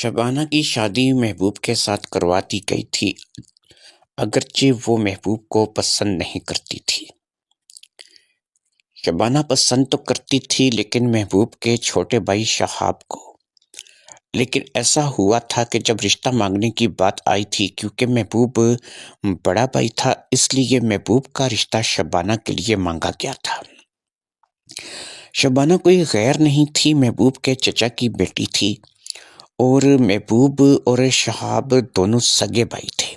شبانہ کی شادی محبوب کے ساتھ کروا دی گئی تھی، اگرچہ وہ محبوب کو پسند نہیں کرتی تھی۔ شبانہ پسند تو کرتی تھی لیکن محبوب کے چھوٹے بھائی شہاب کو۔ لیکن ایسا ہوا تھا کہ جب رشتہ مانگنے کی بات آئی تھی، کیونکہ محبوب بڑا بھائی تھا، اس لیے محبوب کا رشتہ شبانہ کے لیے مانگا گیا تھا۔ شبانہ کوئی غیر نہیں تھی، محبوب کے چچا کی بیٹی تھی، اور محبوب اور شہاب دونوں سگے بھائی تھے۔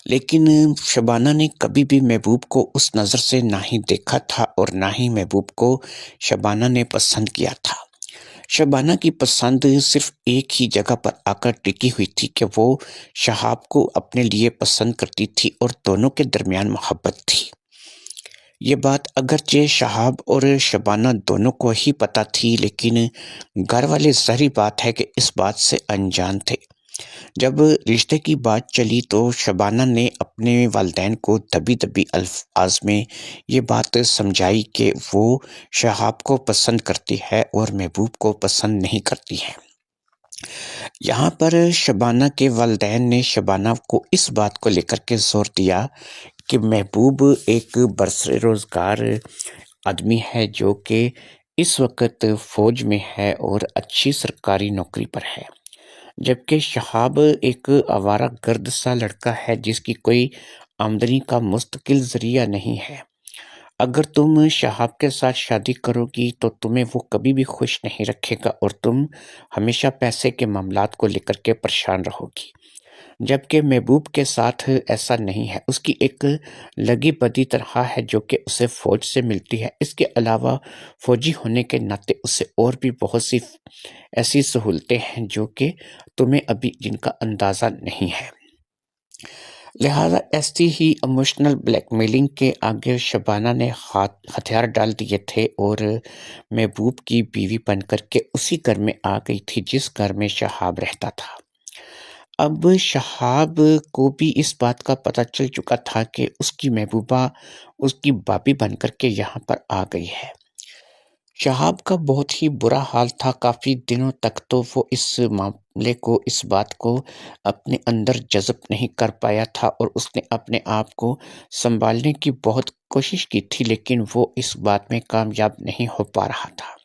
لیکن شبانہ نے کبھی بھی محبوب کو اس نظر سے نہ ہی دیکھا تھا اور نہ ہی محبوب کو شبانہ نے پسند کیا تھا۔ شبانہ کی پسند صرف ایک ہی جگہ پر آ کر ٹکی ہوئی تھی کہ وہ شہاب کو اپنے لیے پسند کرتی تھی اور دونوں کے درمیان محبت تھی۔ یہ بات اگرچہ شہاب اور شبانہ دونوں کو ہی پتہ تھی، لیکن گھر والے ظاہری بات ہے کہ اس بات سے انجان تھے۔ جب رشتے کی بات چلی تو شبانہ نے اپنے والدین کو دبی دبی الفاظ میں یہ بات سمجھائی کہ وہ شہاب کو پسند کرتی ہے اور محبوب کو پسند نہیں کرتی ہے۔ یہاں پر شبانہ کے والدین نے شبانہ کو اس بات کو لے کر کے زور دیا کہ محبوب ایک برسر روزگار آدمی ہے جو کہ اس وقت فوج میں ہے اور اچھی سرکاری نوکری پر ہے، جبکہ شہاب ایک آوارہ گرد سا لڑکا ہے جس کی کوئی آمدنی کا مستقل ذریعہ نہیں ہے۔ اگر تم شہاب کے ساتھ شادی کرو گی تو تمہیں وہ کبھی بھی خوش نہیں رکھے گا اور تم ہمیشہ پیسے کے معاملات کو لے کر کے پریشان رہو گی، جبکہ محبوب کے ساتھ ایسا نہیں ہے۔ اس کی ایک لگی بدی تنخواہ ہے جو کہ اسے فوج سے ملتی ہے۔ اس کے علاوہ فوجی ہونے کے ناطے اسے اور بھی بہت سی ایسی سہولتیں ہیں جو کہ تمہیں ابھی جن کا اندازہ نہیں ہے۔ لہذا ایسی ہی ایموشنل بلیک میلنگ کے آگے شبانہ نے ہتھیار ڈال دیے تھے اور محبوب کی بیوی بن کر کے اسی گھر میں آ گئی تھی جس گھر میں شہاب رہتا تھا۔ اب شہاب کو بھی اس بات کا پتہ چل چکا تھا کہ اس کی محبوبہ اس کی بابی بن کر کے یہاں پر آ گئی ہے۔ شہاب کا بہت ہی برا حال تھا۔ کافی دنوں تک تو وہ اس معاملے کو، اس بات کو اپنے اندر جذب نہیں کر پایا تھا اور اس نے اپنے آپ کو سنبھالنے کی بہت کوشش کی تھی، لیکن وہ اس بات میں کامیاب نہیں ہو پا رہا تھا۔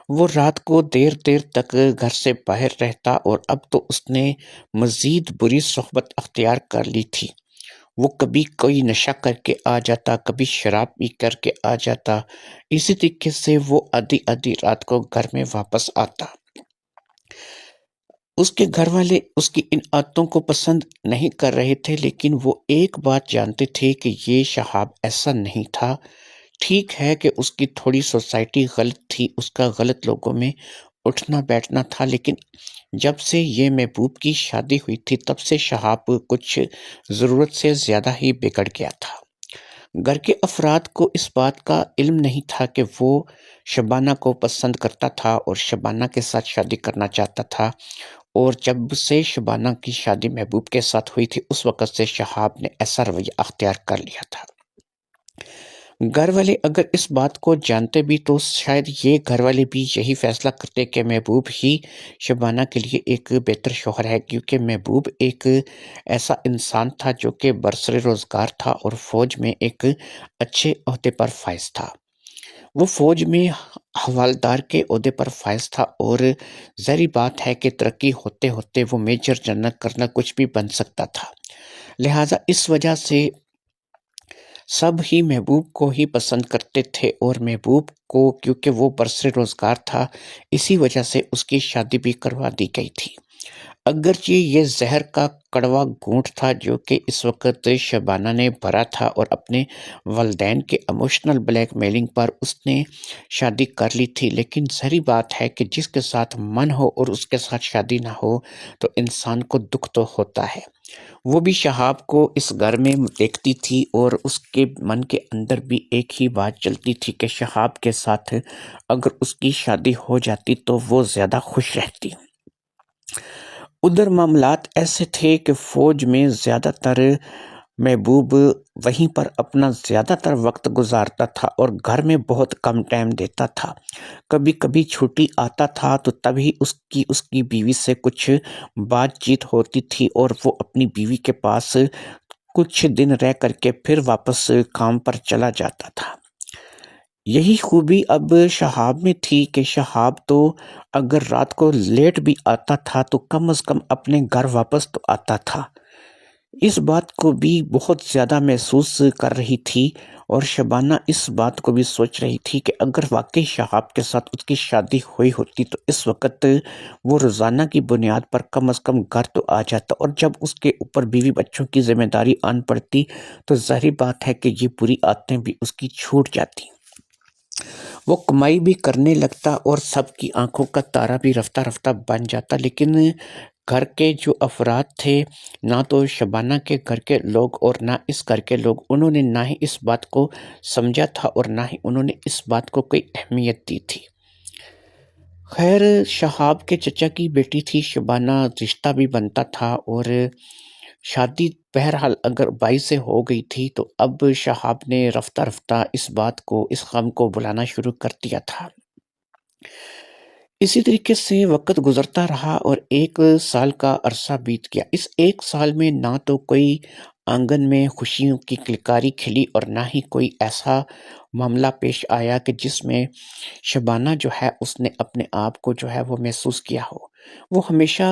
وہ رات کو دیر دیر تک گھر سے باہر رہتا اور اب تو اس نے مزید بری صحبت اختیار کر لی تھی۔ وہ کبھی کوئی نشہ کر کے آ جاتا، کبھی شراب پی کر کے آ جاتا۔ اسی طریقے سے وہ آدھی آدھی رات کو گھر میں واپس آتا۔ اس کے گھر والے اس کی ان عادتوں کو پسند نہیں کر رہے تھے، لیکن وہ ایک بات جانتے تھے کہ یہ شہاب ایسا نہیں تھا۔ ٹھیک ہے کہ اس کی تھوڑی سوسائٹی غلط تھی، اس کا غلط لوگوں میں اٹھنا بیٹھنا تھا، لیکن جب سے یہ محبوب کی شادی ہوئی تھی تب سے شہاب کچھ ضرورت سے زیادہ ہی بگڑ گیا تھا۔ گھر کے افراد کو اس بات کا علم نہیں تھا کہ وہ شبانہ کو پسند کرتا تھا اور شبانہ کے ساتھ شادی کرنا چاہتا تھا، اور جب سے شبانہ کی شادی محبوب کے ساتھ ہوئی تھی اس وقت سے شہاب نے ایسا رویہ اختیار کر لیا تھا۔ گھر والے اگر اس بات کو جانتے بھی تو شاید یہ گھر والے بھی یہی فیصلہ کرتے کہ محبوب ہی شبانہ کے لیے ایک بہتر شوہر ہے، کیونکہ محبوب ایک ایسا انسان تھا جو کہ برسر روزگار تھا اور فوج میں ایک اچھے عہدے پر فائز تھا۔ وہ فوج میں حوالدار کے عہدے پر فائز تھا اور ظاہری بات ہے کہ ترقی ہوتے ہوتے وہ میجر جنرل کرنل کچھ بھی بن سکتا تھا۔ لہٰذا اس وجہ سے سب ہی محبوب کو ہی پسند کرتے تھے، اور محبوب کو کیونکہ وہ برسر روزگار تھا اسی وجہ سے اس کی شادی بھی کروا دی گئی تھی۔ اگرچہ یہ زہر کا کڑوا گھونٹ تھا جو کہ اس وقت شبانہ نے بھرا تھا اور اپنے والدین کے ایموشنل بلیک میلنگ پر اس نے شادی کر لی تھی، لیکن ظاہری بات ہے کہ جس کے ساتھ من ہو اور اس کے ساتھ شادی نہ ہو تو انسان کو دکھ تو ہوتا ہے۔ وہ بھی شہاب کو اس گھر میں دیکھتی تھی اور اس کے من کے اندر بھی ایک ہی بات چلتی تھی کہ شہاب کے ساتھ اگر اس کی شادی ہو جاتی تو وہ زیادہ خوش رہتی۔ ادھر معاملات ایسے تھے کہ فوج میں زیادہ تر محبوب وہیں پر اپنا زیادہ تر وقت گزارتا تھا اور گھر میں بہت کم ٹائم دیتا تھا۔ کبھی کبھی چھٹی آتا تھا تو تبھی اس کی بیوی سے کچھ بات چیت ہوتی تھی اور وہ اپنی بیوی کے پاس کچھ دن رہ کر کے پھر واپس کام پر چلا جاتا تھا۔ یہی خوبی اب شہاب میں تھی کہ شہاب تو اگر رات کو لیٹ بھی آتا تھا تو کم از کم اپنے گھر واپس تو آتا تھا۔ اس بات کو بھی بہت زیادہ محسوس کر رہی تھی اور شبانہ اس بات کو بھی سوچ رہی تھی کہ اگر واقعی شہاب کے ساتھ اس کی شادی ہوئی ہوتی تو اس وقت وہ روزانہ کی بنیاد پر کم از کم گھر تو آ جاتا، اور جب اس کے اوپر بیوی بچوں کی ذمہ داری آن پڑتی تو ظاہری بات ہے کہ یہ بری عادتیں بھی اس کی چھوٹ جاتی۔ وہ کمائی بھی کرنے لگتا اور سب کی آنکھوں کا تارا بھی رفتہ رفتہ بن جاتا، لیکن گھر کے جو افراد تھے، نہ تو شبانہ کے گھر کے لوگ اور نہ اس گھر کے لوگ، انہوں نے نہ ہی اس بات کو سمجھا تھا اور نہ ہی انہوں نے اس بات کو کوئی اہمیت دی تھی۔ خیر، شہاب کے چچا کی بیٹی تھی شبانہ، رشتہ بھی بنتا تھا اور شادی بہرحال اگر بائی سے ہو گئی تھی تو اب شہاب نے رفتہ رفتہ اس بات کو، اس غم کو بلانا شروع کر دیا تھا۔ اسی طریقے سے وقت گزرتا رہا اور 1 سال کا عرصہ بیت گیا۔ اس 1 سال میں نہ تو کوئی آنگن میں خوشیوں کی کلکاری کھلی اور نہ ہی کوئی ایسا معاملہ پیش آیا کہ جس میں شبانہ جو ہے اس نے اپنے آپ کو جو ہے وہ محسوس کیا ہو۔ وہ ہمیشہ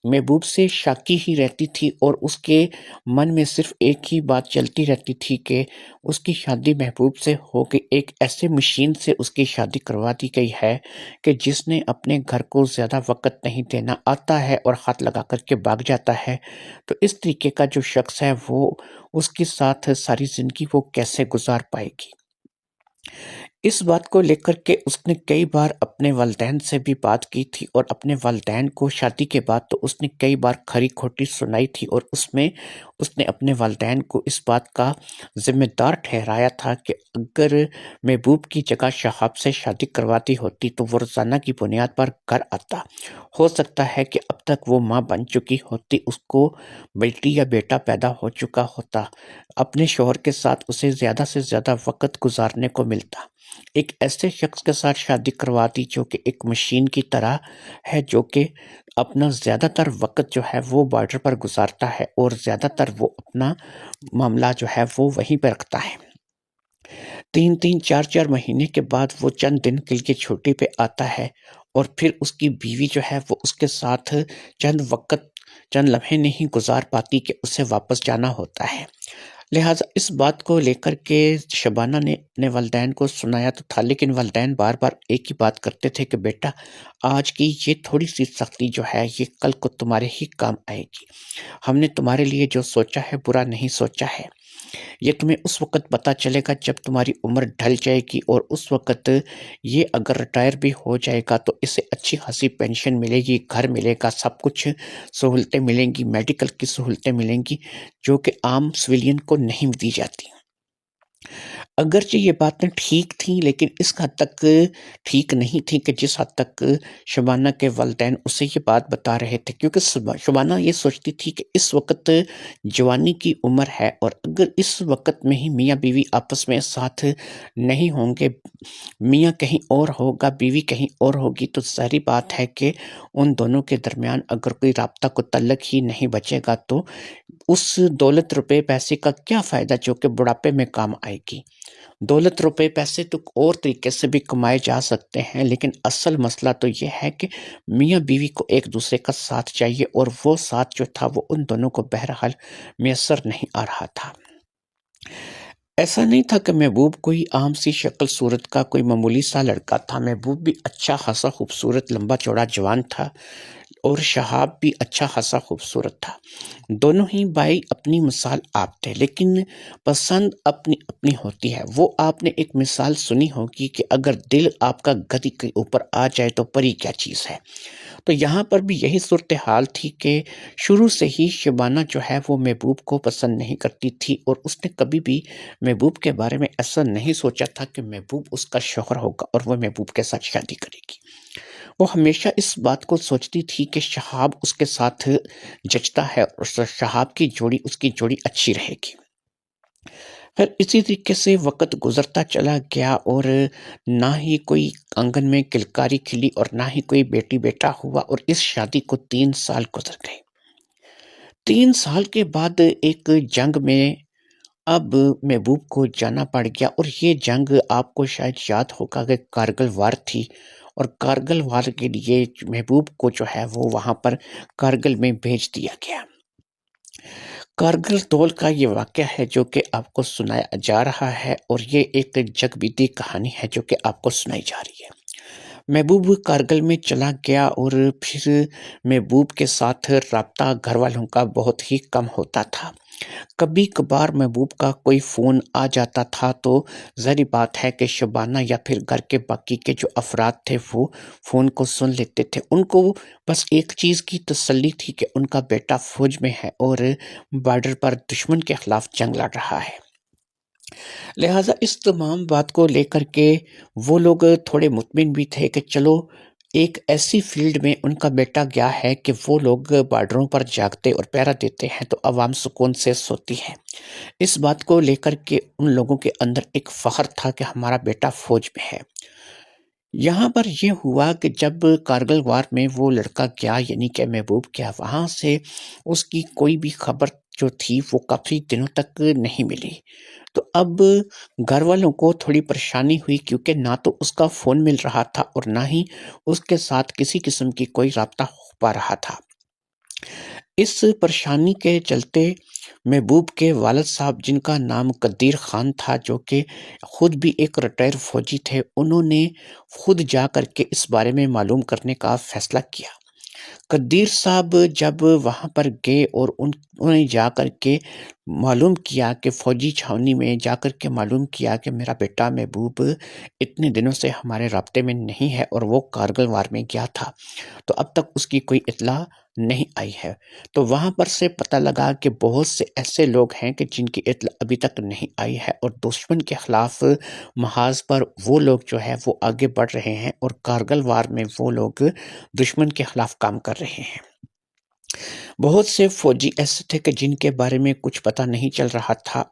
محبوب سے شاکی ہی رہتی تھی اور اس کے من میں صرف ایک ہی بات چلتی رہتی تھی کہ اس کی شادی محبوب سے ہو کے ایک ایسے مشین سے اس کی شادی کروا دی گئی ہے کہ جس نے اپنے گھر کو زیادہ وقت نہیں دینا، آتا ہے اور ہاتھ لگا کر کے بھاگ جاتا ہے۔ تو اس طریقے کا جو شخص ہے وہ اس کے ساتھ ساری زندگی وہ کیسے گزار پائے گی؟ اس بات کو لے کر کے اس نے کئی بار اپنے والدین سے بھی بات کی تھی اور اپنے والدین کو شادی کے بعد تو اس نے کئی بار کھری کھوٹی سنائی تھی اور اس میں اس نے اپنے والدین کو اس بات کا ذمہ دار ٹھہرایا تھا کہ اگر محبوب کی جگہ شہاب سے شادی کرواتی ہوتی تو وہ روزانہ کی بنیاد پر گھر آتا، ہو سکتا ہے کہ اب تک وہ ماں بن چکی ہوتی، اس کو بیٹی یا بیٹا پیدا ہو چکا ہوتا، اپنے شوہر کے ساتھ اسے زیادہ سے زیادہ وقت گزارنے کو ملتا۔ ایک ایسے شخص کے ساتھ شادی کرواتی جو کہ ایک مشین کی طرح ہے، جو کہ اپنا زیادہ تر وقت جو ہے وہ بارڈر پر گزارتا ہے اور زیادہ تر وہ اپنا معاملہ جو ہے وہ وہیں پہ رکھتا ہے۔ 3-4 مہینے کے بعد وہ چند دن کے لیے چھٹی پہ آتا ہے اور پھر اس کی بیوی جو ہے وہ اس کے ساتھ چند لمحے نہیں گزار پاتی کہ اسے واپس جانا ہوتا ہے۔ لہٰذا اس بات کو لے کر کے شبانہ نے اپنے والدین کو سنایا تو تھا، لیکن والدین بار بار ایک ہی بات کرتے تھے کہ بیٹا، آج کی یہ تھوڑی سی سختی جو ہے یہ کل کو تمہارے ہی کام آئے گی۔ ہم نے تمہارے لیے جو سوچا ہے برا نہیں سوچا ہے۔ یہ تمہیں اس وقت پتہ چلے گا جب تمہاری عمر ڈھل جائے گی اور اس وقت یہ اگر ریٹائر بھی ہو جائے گا تو اسے اچھی خاصی پینشن ملے گی، گھر ملے گا، سب کچھ سہولتیں ملیں گی، میڈیکل کی سہولتیں ملیں گی جو کہ عام سویلین کو نہیں دی جاتی۔ اگرچہ یہ باتیں ٹھیک تھیں لیکن اس حد تک ٹھیک نہیں تھیں کہ جس حد تک شبانہ کے والدین اسے یہ بات بتا رہے تھے، کیونکہ شبانہ یہ سوچتی تھی کہ اس وقت جوانی کی عمر ہے اور اگر اس وقت میں ہی میاں بیوی آپس میں ساتھ نہیں ہوں گے، میاں کہیں اور ہوگا، بیوی کہیں اور ہوگی، تو ظاہری بات ہے کہ ان دونوں کے درمیان اگر کوئی رابطہ کو تعلق ہی نہیں بچے گا تو اس دولت روپے پیسے کا کیا فائدہ جو کہ بڑھاپے میں کام آئے گی۔ دولت روپے پیسے تو اور طریقے سے بھی کمائے جا سکتے ہیں، لیکن اصل مسئلہ تو یہ ہے کہ میاں بیوی کو ایک دوسرے کا ساتھ چاہیے اور وہ ساتھ جو تھا وہ ان دونوں کو بہرحال میسر نہیں آ رہا تھا۔ ایسا نہیں تھا کہ محبوب کوئی عام سی شکل صورت کا کوئی معمولی سا لڑکا تھا، محبوب بھی اچھا خاصا خوبصورت لمبا چوڑا جوان تھا اور شہاب بھی اچھا خاصا خوبصورت تھا۔ دونوں ہی بھائی اپنی مثال آپ تھے، لیکن پسند اپنی اپنی ہوتی ہے۔ وہ آپ نے ایک مثال سنی ہوگی کہ اگر دل آپ کا گدی کے اوپر آ جائے تو پری کیا چیز ہے۔ تو یہاں پر بھی یہی صورتحال تھی کہ شروع سے ہی شبانہ جو ہے وہ محبوب کو پسند نہیں کرتی تھی اور اس نے کبھی بھی محبوب کے بارے میں ایسا نہیں سوچا تھا کہ محبوب اس کا شوہر ہوگا اور وہ محبوب کے ساتھ شادی کرے گی۔ وہ ہمیشہ اس بات کو سوچتی تھی کہ شہاب اس کے ساتھ جچتا ہے اور شہاب کی جوڑی اس کی جوڑی اچھی رہے گی۔ پھر اسی طریقے سے وقت گزرتا چلا گیا اور نہ ہی کوئی آنگن میں کلکاری کھلی اور نہ ہی کوئی بیٹی بیٹا ہوا، اور اس شادی کو 3 سال گزر گئے۔ 3 سال کے بعد ایک جنگ میں اب محبوب کو جانا پڑ گیا، اور یہ جنگ آپ کو شاید یاد ہوگا کہ کارگل وار تھی، اور کارگل وار کے لیے محبوب کو جو ہے وہ وہاں پر کارگل میں بھیج دیا گیا۔ کارگل دول کا یہ واقعہ ہے جو کہ آپ کو سنایا جا رہا ہے، اور یہ ایک جگ بیتی کہانی ہے جو کہ آپ کو سنائی جا رہی ہے۔ محبوب کارگل میں چلا گیا، اور پھر محبوب کے ساتھ رابطہ گھر والوں کا بہت ہی کم ہوتا تھا۔ کبھی کبھار محبوب کا کوئی فون آ جاتا تھا تو ظاہری بات ہے کہ شبانہ یا پھر گھر کے باقی کے جو افراد تھے وہ فون کو سن لیتے تھے۔ ان کو بس ایک چیز کی تسلی تھی کہ ان کا بیٹا فوج میں ہے اور بارڈر پر دشمن کے خلاف جنگ لڑ رہا ہے۔ لہٰذا اس تمام بات کو لے کر کے وہ لوگ تھوڑے مطمئن بھی تھے کہ چلو ایک ایسی فیلڈ میں ان کا بیٹا گیا ہے کہ وہ لوگ بارڈروں پر جاگتے اور پہرا دیتے ہیں تو عوام سکون سے سوتی ہے۔ اس بات کو لے کر کے ان لوگوں کے اندر ایک فخر تھا کہ ہمارا بیٹا فوج میں ہے۔ یہاں پر یہ ہوا کہ جب کارگل وار میں وہ لڑکا گیا، یعنی کہ محبوب گیا، وہاں سے اس کی کوئی بھی خبر جو تھی وہ کافی دنوں تک نہیں ملی۔ تو اب گھر والوں کو تھوڑی پریشانی ہوئی، کیونکہ نہ تو اس کا فون مل رہا تھا اور نہ ہی اس کے ساتھ کسی قسم کی کوئی رابطہ ہو پا رہا تھا۔ اس پریشانی کے چلتے محبوب کے والد صاحب، جن کا نام قدیر خان تھا، جو کہ خود بھی ایک ریٹائر فوجی تھے، انہوں نے خود جا کر کے اس بارے میں معلوم کرنے کا فیصلہ کیا۔ قدیر صاحب جب وہاں پر گئے اور انہوں نے جا کر کے معلوم کیا کہ فوجی چھاونی میں جا کر کے معلوم کیا کہ میرا بیٹا محبوب اتنے دنوں سے ہمارے رابطے میں نہیں ہے اور وہ کارگل وار میں گیا تھا، تو اب تک اس کی کوئی اطلاع نہیں آئی ہے۔ تو وہاں پر سے پتہ لگا کہ بہت سے ایسے لوگ ہیں کہ جن کی اطلاع ابھی تک نہیں آئی ہے، اور دشمن کے خلاف محاذ پر وہ لوگ جو ہے وہ آگے بڑھ رہے ہیں، اور کارگل وار میں وہ لوگ دشمن کے خلاف کام کر رہے ہیں۔ بہت سے فوجی ایسے تھے کہ جن کے بارے میں کچھ پتہ نہیں چل رہا تھا،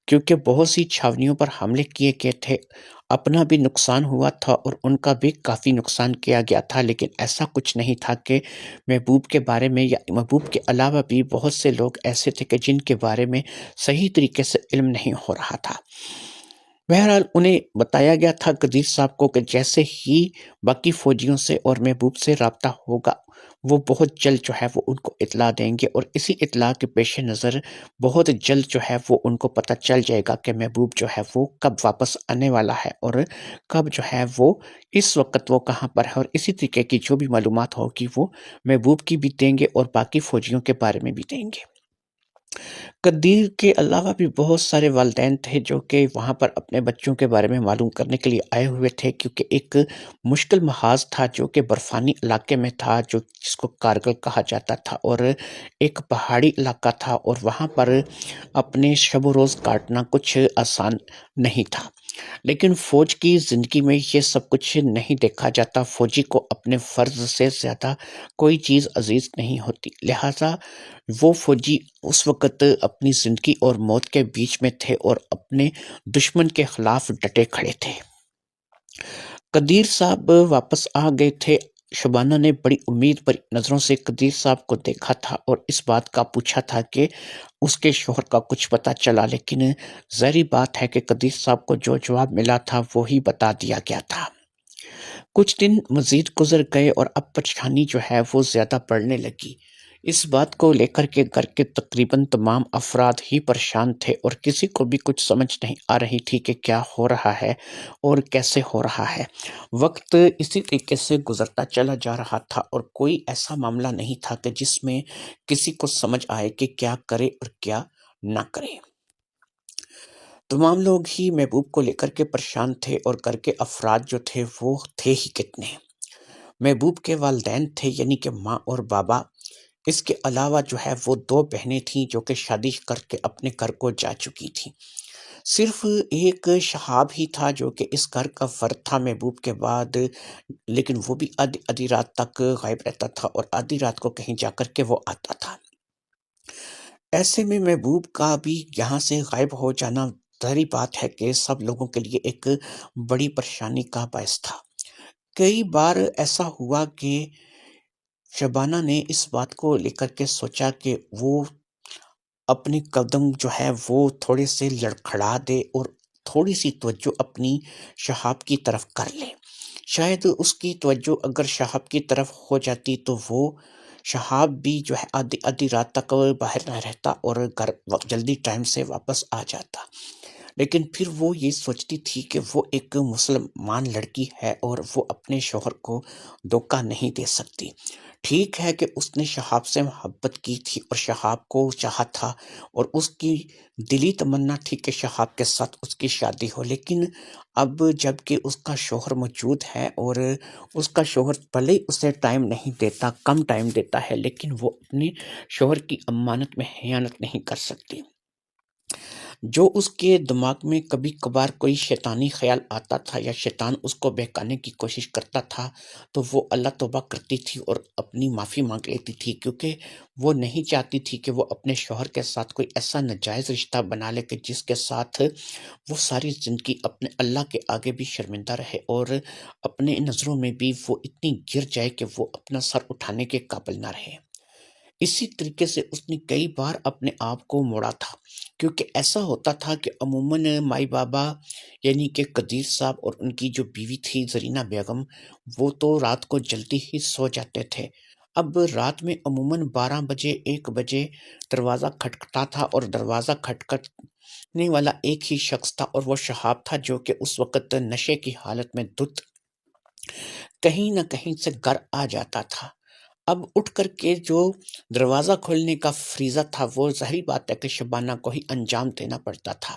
کیونکہ بہت سی چھاونیوں پر حملے کیے گئے تھے، اپنا بھی نقصان ہوا تھا اور ان کا بھی کافی نقصان کیا گیا تھا، لیکن ایسا کچھ نہیں تھا کہ محبوب کے بارے میں یا محبوب کے علاوہ بھی بہت سے لوگ ایسے تھے کہ جن کے بارے میں صحیح طریقے سے علم نہیں ہو رہا تھا۔ بہرحال انہیں بتایا گیا تھا قدیر صاحب کو کہ جیسے ہی باقی فوجیوں سے اور محبوب سے رابطہ ہوگا وہ بہت جلد جو ہے وہ ان کو اطلاع دیں گے، اور اسی اطلاع کے پیش نظر بہت جلد جو ہے وہ ان کو پتہ چل جائے گا کہ محبوب جو ہے وہ کب واپس آنے والا ہے اور کب جو ہے وہ اس وقت وہ کہاں پر ہے، اور اسی طریقے کی جو بھی معلومات ہوگی وہ محبوب کی بھی دیں گے اور باقی فوجیوں کے بارے میں بھی دیں گے۔ قدیر کے علاوہ بھی بہت سارے والدین تھے جو کہ وہاں پر اپنے بچوں کے بارے میں معلوم کرنے کے لیے آئے ہوئے تھے، کیونکہ ایک مشکل محاذ تھا جو کہ برفانی علاقے میں تھا، جس کو کارگل کہا جاتا تھا، اور ایک پہاڑی علاقہ تھا، اور وہاں پر اپنے شب و روز کاٹنا کچھ آسان نہیں تھا۔ لیکن فوج کی زندگی میں یہ سب کچھ نہیں دیکھا جاتا، فوجی کو اپنے فرض سے زیادہ کوئی چیز عزیز نہیں ہوتی، لہٰذا وہ فوجی اس وقت اپنی زندگی اور موت کے بیچ میں تھے اور اپنے دشمن کے خلاف ڈٹے کھڑے تھے۔ قدیر صاحب واپس آ گئے تھے۔ شبانہ نے بڑی امید پر نظروں سے قدیر صاحب کو دیکھا تھا اور اس بات کا پوچھا تھا کہ اس کے شوہر کا کچھ پتہ چلا، لیکن ظاہری بات ہے کہ قدیر صاحب کو جو جواب ملا تھا وہی بتا دیا گیا تھا۔ کچھ دن مزید گزر گئے اور اب پریشانی جو ہے وہ زیادہ بڑھنے لگی۔ اس بات کو لے کر کے گھر کے تقریباً تمام افراد ہی پریشان تھے، اور کسی کو بھی کچھ سمجھ نہیں آ رہی تھی کہ کیا ہو رہا ہے اور کیسے ہو رہا ہے۔ وقت اسی طریقے سے گزرتا چلا جا رہا تھا اور کوئی ایسا معاملہ نہیں تھا کہ جس میں کسی کو سمجھ آئے کہ کیا کرے اور کیا نہ کرے۔ تمام لوگ ہی محبوب کو لے کر کے پریشان تھے، اور گھر کے افراد جو تھے وہ تھے ہی کتنے۔ محبوب کے والدین تھے، یعنی کہ ماں اور بابا، اس کے علاوہ جو ہے وہ 2 بہنیں تھیں جو کہ شادی کر کے اپنے گھر کو جا چکی تھیں۔ صرف ایک شہاب ہی تھا جو کہ اس گھر کا فرد تھا محبوب کے بعد، لیکن وہ بھی آدھی آدھی رات تک غائب رہتا تھا اور آدھی رات کو کہیں جا کر کے وہ آتا تھا۔ ایسے میں محبوب کا بھی یہاں سے غائب ہو جانا، ظاہری بات ہے کہ سب لوگوں کے لیے ایک بڑی پریشانی کا باعث تھا۔ کئی بار ایسا ہوا کہ شبانہ نے اس بات کو لے کر کے سوچا کہ وہ اپنے قدم جو ہے وہ تھوڑے سے لڑکھڑا دے اور تھوڑی سی توجہ اپنی شہاب کی طرف کر لے۔ شاید اس کی توجہ اگر شہاب کی طرف ہو جاتی تو وہ شہاب بھی جو ہے آدھی آدھی رات تک باہر نہ رہتا اور گھر جلدی ٹائم سے واپس آ جاتا۔ لیکن پھر وہ یہ سوچتی تھی کہ وہ ایک مسلمان لڑکی ہے اور وہ اپنے شوہر کو دھوکہ نہیں دے سکتی۔ ٹھیک ہے کہ اس نے شہاب سے محبت کی تھی اور شہاب کو چاہا تھا اور اس کی دلی تمنا تھی کہ شہاب کے ساتھ اس کی شادی ہو، لیکن اب جب کہ اس کا شوہر موجود ہے اور اس کا شوہر بھلے ہی اسے ٹائم نہیں دیتا، کم ٹائم دیتا ہے، لیکن وہ اپنے شوہر کی امانت میں خیانت نہیں کر سکتی۔ جو اس کے دماغ میں کبھی کبھار کوئی شیطانی خیال آتا تھا یا شیطان اس کو بہکانے کی کوشش کرتا تھا تو وہ اللہ توبہ کرتی تھی اور اپنی معافی مانگ لیتی تھی، کیونکہ وہ نہیں چاہتی تھی کہ وہ اپنے شوہر کے ساتھ کوئی ایسا ناجائز رشتہ بنا لے کہ جس کے ساتھ وہ ساری زندگی اپنے اللہ کے آگے بھی شرمندہ رہے اور اپنے نظروں میں بھی وہ اتنی گر جائے کہ وہ اپنا سر اٹھانے کے قابل نہ رہے۔ اسی طریقے سے اس نے کئی بار اپنے آپ کو موڑا تھا، کیونکہ ایسا ہوتا تھا کہ عموماً مائی بابا یعنی کہ قدیر صاحب اور ان کی جو بیوی تھی زرینہ بیگم، وہ تو رات کو جلدی ہی سو جاتے تھے۔ اب رات میں عموماً 12 بجے 1 بجے دروازہ کھٹکھٹا تھا اور دروازہ کھٹکھٹنے والا ایک ہی شخص تھا اور وہ شہاب تھا، جو کہ اس وقت نشے کی حالت میں دھت کہیں نہ کہیں سے گھر آ جاتا تھا۔ اب اٹھ کر کے جو دروازہ کھولنے کا فریضہ تھا وہ ظاہری بات ہے کہ شبانہ کو ہی انجام دینا پڑتا تھا،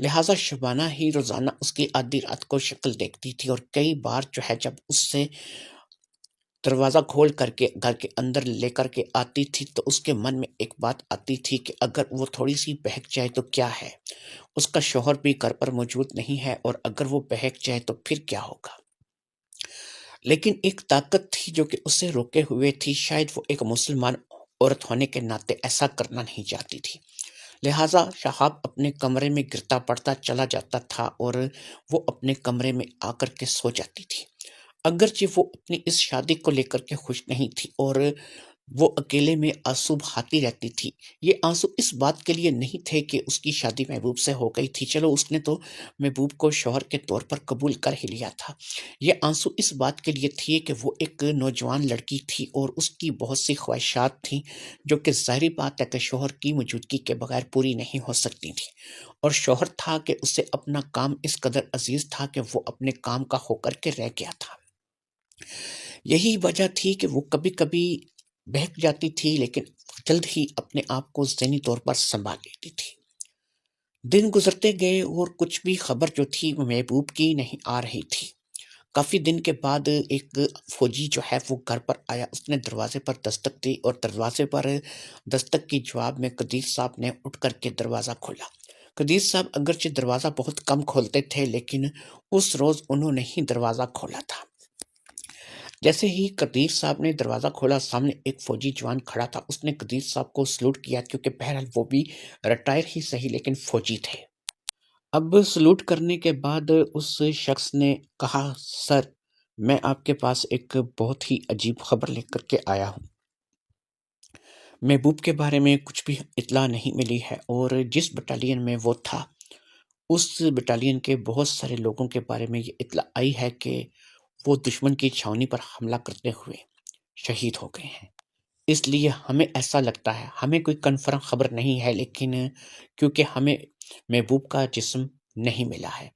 لہٰذا شبانہ ہی روزانہ اس کی آدھی رات کو شکل دیکھتی تھی اور کئی بار جو ہے جب اس سے دروازہ کھول کر کے گھر کے اندر لے کر کے آتی تھی تو اس کے من میں ایک بات آتی تھی کہ اگر وہ تھوڑی سی بہک جائے تو کیا ہے، اس کا شوہر بھی گھر پر موجود نہیں ہے اور اگر وہ بہک جائے تو پھر کیا ہوگا۔ لیکن ایک طاقت تھی جو کہ اسے روکے ہوئے تھی، شاید وہ ایک مسلمان عورت ہونے کے ناطے ایسا کرنا نہیں چاہتی تھی، لہٰذا شہاب اپنے کمرے میں گرتا پڑتا چلا جاتا تھا اور وہ اپنے کمرے میں آ کر کے سو جاتی تھی۔ اگرچہ وہ اپنی اس شادی کو لے کر کے خوش نہیں تھی اور وہ اکیلے میں آنسو بہاتی رہتی تھی۔ یہ آنسو اس بات کے لیے نہیں تھے کہ اس کی شادی محبوب سے ہو گئی تھی، چلو اس نے تو محبوب کو شوہر کے طور پر قبول کر ہی لیا تھا، یہ آنسو اس بات کے لیے تھی کہ وہ ایک نوجوان لڑکی تھی اور اس کی بہت سی خواہشات تھیں جو کہ ظاہری بات ہے کہ شوہر کی موجودگی کے بغیر پوری نہیں ہو سکتی تھی، اور شوہر تھا کہ اسے اپنا کام اس قدر عزیز تھا کہ وہ اپنے کام کا ہو کر کے رہ گیا تھا۔ یہی وجہ تھی کہ وہ کبھی کبھی بہک جاتی تھی لیکن جلد ہی اپنے آپ کو ذہنی طور پر سنبھال لیتی تھی۔ دن گزرتے گئے اور کچھ بھی خبر جو تھی وہ محبوب کی نہیں آ رہی تھی۔ کافی دن کے بعد ایک فوجی جو ہے وہ گھر پر آیا، اس نے دروازے پر دستک دی اور دروازے پر دستک کی جواب میں قدیر صاحب نے اٹھ کر کے دروازہ کھولا۔ قدیر صاحب اگرچہ دروازہ بہت کم کھولتے تھے لیکن اس روز انہوں نے ہی دروازہ کھولا تھا۔ جیسے ہی قدیر صاحب نے دروازہ کھولا، سامنے ایک فوجی جوان کھڑا تھا۔ اس نے قدیر صاحب کو سلوٹ کیا، کیونکہ بہرحال وہ بھی ریٹائر ہی صحیح لیکن فوجی تھے۔ اب سلوٹ کرنے کے بعد اس شخص نے کہا، سر میں آپ کے پاس ایک بہت ہی عجیب خبر لے کر کے آیا ہوں۔ محبوب کے بارے میں کچھ بھی اطلاع نہیں ملی ہے اور جس بٹالین میں وہ تھا اس بٹالین کے بہت سارے لوگوں کے بارے میں یہ اطلاع آئی ہے کہ وہ دشمن کی چھاؤنی پر حملہ کرتے ہوئے شہید ہو گئے ہیں۔ اس لیے ہمیں ایسا لگتا ہے، ہمیں کوئی کنفرم خبر نہیں ہے لیکن کیونکہ ہمیں محبوب کا جسم نہیں ملا ہے،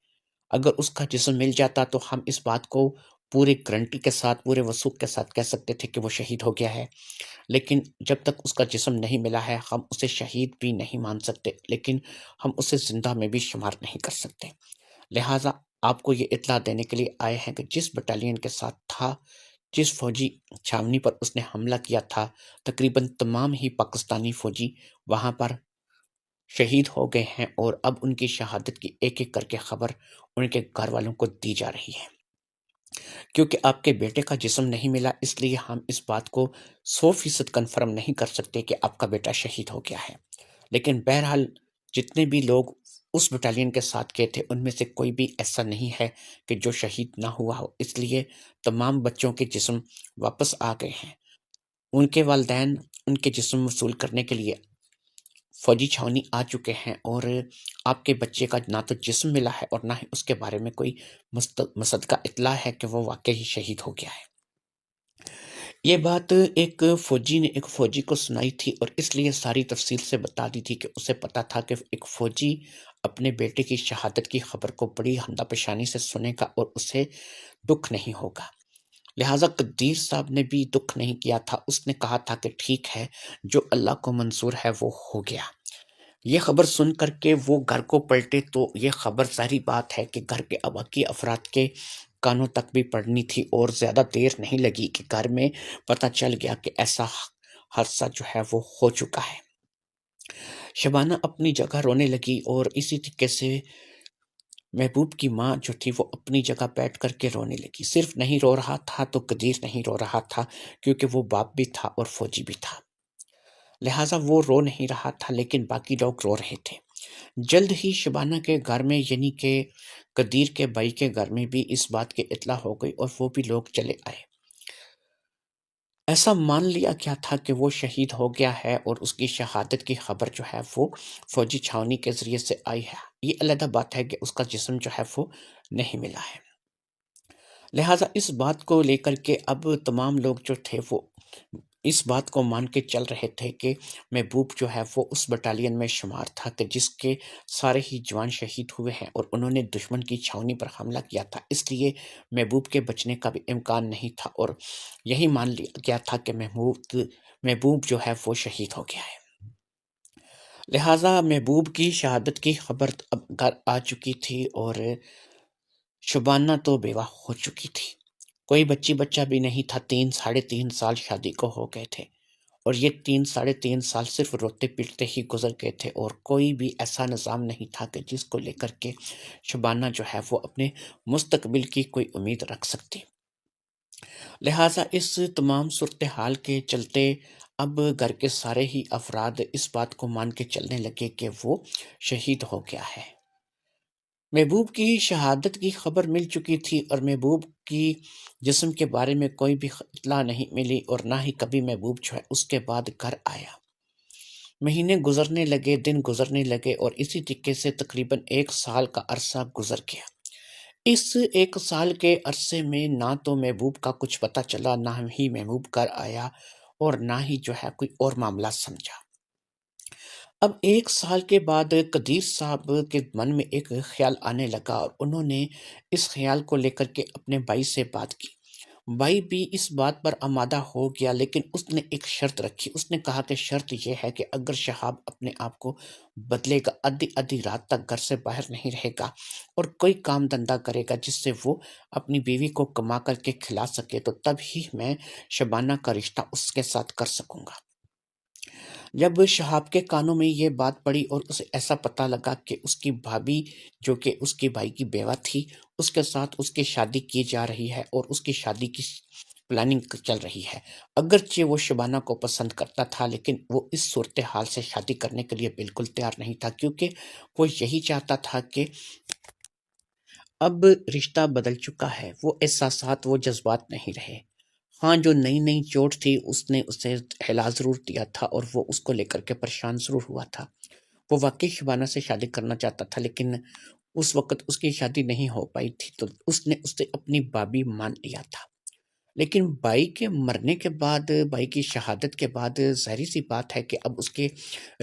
اگر اس کا جسم مل جاتا تو ہم اس بات کو پورے گارنٹی کے ساتھ، پورے وثوق کے ساتھ کہہ سکتے تھے کہ وہ شہید ہو گیا ہے، لیکن جب تک اس کا جسم نہیں ملا ہے ہم اسے شہید بھی نہیں مان سکتے، لیکن ہم اسے زندہ میں بھی شمار نہیں کر سکتے۔ لہٰذا آپ کو یہ اطلاع دینے کے لیے آئے ہیں کہ جس بٹالین کے ساتھ تھا، جس فوجی چھاونی پر اس نے حملہ کیا تھا، تقریباً تمام ہی پاکستانی فوجی وہاں پر شہید ہو گئے ہیں، اور اب ان کی شہادت کی ایک ایک کر کے خبر ان کے گھر والوں کو دی جا رہی ہے۔ کیونکہ آپ کے بیٹے کا جسم نہیں ملا، اس لیے ہم اس بات کو 100% کنفرم نہیں کر سکتے کہ آپ کا بیٹا شہید ہو گیا ہے۔ لیکن بہرحال جتنے بھی لوگ اس بٹالین کے ساتھ گئے تھے ان میں سے کوئی بھی ایسا نہیں ہے کہ جو شہید نہ ہوا ہو، اس لیے تمام بچوں کے جسم واپس آ گئے ہیں۔ ان کے والدین ان کے جسم وصول کرنے کے لیے فوجی چھاونی آ چکے ہیں، اور آپ کے بچے کا نہ تو جسم ملا ہے اور نہ ہی اس کے بارے میں کوئی مصدقہ اطلاع ہے کہ وہ واقعی شہید ہو گیا ہے۔ یہ بات ایک فوجی نے ایک فوجی کو سنائی تھی، اور اس لیے ساری تفصیل سے بتا دی تھی کہ اسے پتا تھا کہ ایک فوجی اپنے بیٹے کی شہادت کی خبر کو بڑی ہندا پیشانی سے سنے گا اور اسے دکھ نہیں ہوگا۔ لہٰذا قدیر صاحب نے بھی دکھ نہیں کیا تھا، اس نے کہا تھا کہ ٹھیک ہے، جو اللہ کو منظور ہے وہ ہو گیا۔ یہ خبر سن کر کے وہ گھر کو پلٹے تو یہ خبر ظاہری بات ہے کہ گھر کے باقی افراد کے کانوں تک بھی پڑنی تھی، اور زیادہ دیر نہیں لگی کہ گھر میں پتہ چل گیا کہ ایسا حادثہ جو ہے وہ ہو چکا ہے۔ شبانہ اپنی جگہ رونے لگی، اور اسی طریقے سے محبوب کی ماں جو تھی وہ اپنی جگہ بیٹھ کر کے رونے لگی۔ صرف نہیں رو رہا تھا تو قدیر نہیں رو رہا تھا، کیونکہ وہ باپ بھی تھا اور فوجی بھی تھا، لہٰذا وہ رو نہیں رہا تھا، لیکن باقی لوگ رو رہے تھے۔ جلد ہی شبانہ کے گھر میں، یعنی کہ قدیر کے بھائی کے گھر میں بھی اس بات کی اطلاع ہو گئی، اور وہ بھی لوگ چلے آئے۔ ایسا مان لیا گیا تھا کہ وہ شہید ہو گیا ہے، اور اس کی شہادت کی خبر جو ہے وہ فوجی چھاونی کے ذریعے سے آئی ہے۔ یہ علیحدہ بات ہے کہ اس کا جسم جو ہے وہ نہیں ملا ہے۔ لہٰذا اس بات کو لے کر کے اب تمام لوگ جو تھے وہ اس بات کو مان کے چل رہے تھے کہ محبوب جو ہے وہ اس بٹالین میں شمار تھا کہ جس کے سارے ہی جوان شہید ہوئے ہیں، اور انہوں نے دشمن کی چھاونی پر حملہ کیا تھا، اس لیے محبوب کے بچنے کا بھی امکان نہیں تھا، اور یہی مان لیا گیا تھا کہ محبوب جو ہے وہ شہید ہو گیا ہے۔ لہٰذا محبوب کی شہادت کی خبر اب گھر آ چکی تھی، اور شبانہ تو بیوہ ہو چکی تھی۔ کوئی بچی بچہ بھی نہیں تھا، 3 ساڑھے 3 سال شادی کو ہو گئے تھے، اور یہ 3 ساڑھے 3 سال صرف روتے پیٹتے ہی گزر گئے تھے، اور کوئی بھی ایسا نظام نہیں تھا کہ جس کو لے کر کے شبانہ جو ہے وہ اپنے مستقبل کی کوئی امید رکھ سکتی۔ لہٰذا اس تمام صورتحال کے چلتے اب گھر کے سارے ہی افراد اس بات کو مان کے چلنے لگے کہ وہ شہید ہو گیا ہے۔ محبوب کی شہادت کی خبر مل چکی تھی، اور محبوب کی جسم کے بارے میں کوئی بھی اطلاع نہیں ملی، اور نہ ہی کبھی محبوب جو ہے اس کے بعد گھر آیا۔ مہینے گزرنے لگے، دن گزرنے لگے، اور اسی طریقے سے تقریباً 1 سال کا عرصہ گزر گیا۔ اس 1 سال کے عرصے میں نہ تو محبوب کا کچھ پتہ چلا، نہ ہی محبوب گھر آیا، اور نہ ہی جو ہے کوئی اور معاملہ سمجھا۔ اب 1 سال کے بعد قدیر صاحب کے من میں ایک خیال آنے لگا، اور انہوں نے اس خیال کو لے کر کے اپنے بھائی سے بات کی۔ بھائی بھی اس بات پر آمادہ ہو گیا، لیکن اس نے ایک شرط رکھی۔ اس نے کہا کہ شرط یہ ہے کہ اگر شہاب اپنے آپ کو بدلے گا، آدھی رات تک گھر سے باہر نہیں رہے گا، اور کوئی کام دھندا کرے گا جس سے وہ اپنی بیوی کو کما کر کے کھلا سکے، تو تب ہی میں شبانہ کا رشتہ اس کے ساتھ کر سکوں گا۔ جب شہاب کے کانوں میں یہ بات پڑی، اور اسے ایسا پتہ لگا کہ اس کی بھابھی جو کہ اس کے بھائی کی بیوہ تھی، اس کے ساتھ اس کی شادی کی جا رہی ہے، اور اس کی شادی کی پلاننگ چل رہی ہے، اگرچہ وہ شبانہ کو پسند کرتا تھا، لیکن وہ اس صورتحال سے شادی کرنے کے لیے بالکل تیار نہیں تھا، کیونکہ وہ یہی چاہتا تھا کہ اب رشتہ بدل چکا ہے، وہ احساسات، وہ جذبات نہیں رہے۔ ہاں، جو نئی نئی چوٹ تھی اس نے اسے ہلا ضرور دیا تھا، اور وہ اس کو لے کر کے پریشان ضرور ہوا تھا۔ وہ واقعی شبانہ سے شادی کرنا چاہتا تھا، لیکن اس وقت اس کی شادی نہیں ہو پائی تھی، تو اس نے اسے اپنی بھابھی مان لیا تھا۔ لیکن بھائی کے مرنے کے بعد، بھائی کی شہادت کے بعد، ظاہری سی بات ہے کہ اب اس کے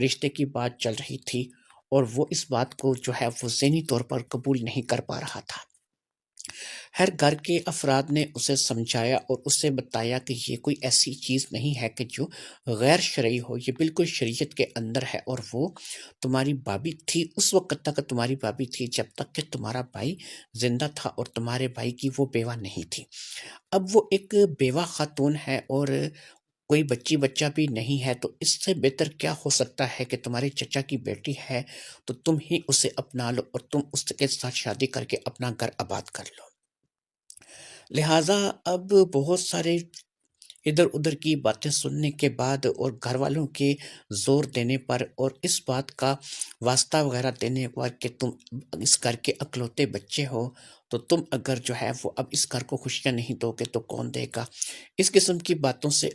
رشتے کی بات چل رہی تھی، اور وہ اس بات کو جو ہے وہ ذہنی طور پر قبول نہیں کر پا رہا تھا۔ ہر گھر کے افراد نے اسے سمجھایا اور اسے بتایا کہ یہ کوئی ایسی چیز نہیں ہے کہ جو غیر شرعی ہو، یہ بالکل شریعت کے اندر ہے، اور وہ تمہاری بھابھی تھی اس وقت تک تمہاری بھابھی تھی جب تک کہ تمہارا بھائی زندہ تھا، اور تمہارے بھائی کی وہ بیوہ نہیں تھی۔ اب وہ ایک بیوہ خاتون ہے، اور کوئی بچی بچہ بھی نہیں ہے، تو اس سے بہتر کیا ہو سکتا ہے کہ تمہارے چچا کی بیٹی ہے تو تم ہی اسے اپنا لو اور تم اس کے ساتھ شادی کر کے اپنا گھر آباد کر لو۔ لہٰذا اب بہت سارے ادھر ادھر کی باتیں سننے کے بعد اور گھر والوں کے زور دینے پر اور اس بات کا واسطہ وغیرہ دینے پر کہ تم اس گھر کے اکلوتے بچے ہو، تو تم اگر جو ہے وہ اب اس گھر کو خوشیاں نہیں دو گے تو کون دے گا، اس قسم کی باتوں سے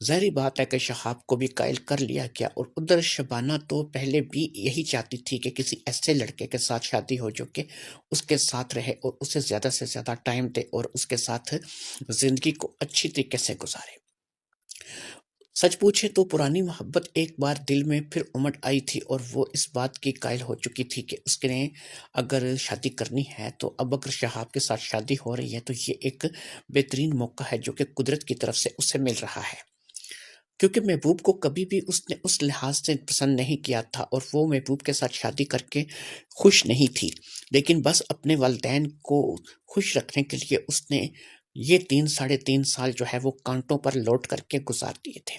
ظاہری بات ہے کہ شہاب کو بھی قائل کر لیا گیا۔ اور ادھر شبانہ تو پہلے بھی یہی چاہتی تھی کہ کسی ایسے لڑکے کے ساتھ شادی ہو جو کہ اس کے ساتھ رہے اور اسے زیادہ سے زیادہ ٹائم دے اور اس کے ساتھ زندگی کو اچھی طریقے سے گزارے۔ سچ پوچھے تو پرانی محبت ایک بار دل میں پھر امٹ آئی تھی اور وہ اس بات کی قائل ہو چکی تھی کہ اس نے اگر شادی کرنی ہے تو اب اگر شہاب کے ساتھ شادی ہو رہی ہے تو یہ ایک بہترین موقع ہے جو کہ قدرت کی طرف سے اسے مل رہا ہے، کیونکہ محبوب کو کبھی بھی اس نے اس لحاظ سے پسند نہیں کیا تھا اور وہ محبوب کے ساتھ شادی کر کے خوش نہیں تھی، لیکن بس اپنے والدین کو خوش رکھنے کے لیے اس نے یہ 3 ساڑھے 3 سال جو ہے وہ کانٹوں پر لوٹ کر کے گزار دیے تھے۔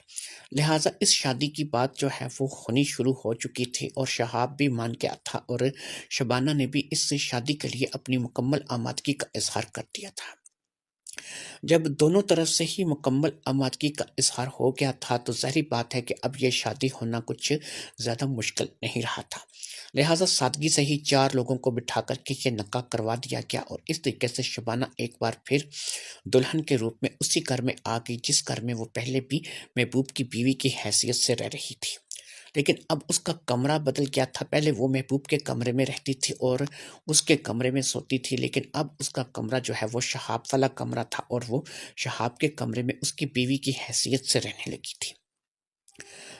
لہٰذا اس شادی کی بات جو ہے وہ ہونی شروع ہو چکی تھی اور شہاب بھی مان گیا تھا اور شبانہ نے بھی اس سے شادی کے لیے اپنی مکمل آمادگی کا اظہار کر دیا تھا۔ جب دونوں طرف سے ہی مکمل آمادگی کا اظہار ہو گیا تھا تو ظاہری بات ہے کہ اب یہ شادی ہونا کچھ زیادہ مشکل نہیں رہا تھا، لہٰذا سادگی سے ہی 4 لوگوں کو بٹھا کر کے یہ نکاح کروا دیا گیا اور اس طریقے سے شبانہ ایک بار پھر دلہن کے روپ میں اسی گھر میں آ گئی جس گھر میں وہ پہلے بھی محبوب کی بیوی کی حیثیت سے رہ رہی تھی، لیکن اب اس کا کمرہ بدل گیا تھا۔ پہلے وہ محبوب کے کمرے میں رہتی تھی اور اس کے کمرے میں سوتی تھی، لیکن اب اس کا کمرہ جو ہے وہ شہاب والا کمرہ تھا اور وہ شہاب کے کمرے میں اس کی بیوی کی حیثیت سے رہنے لگی تھی۔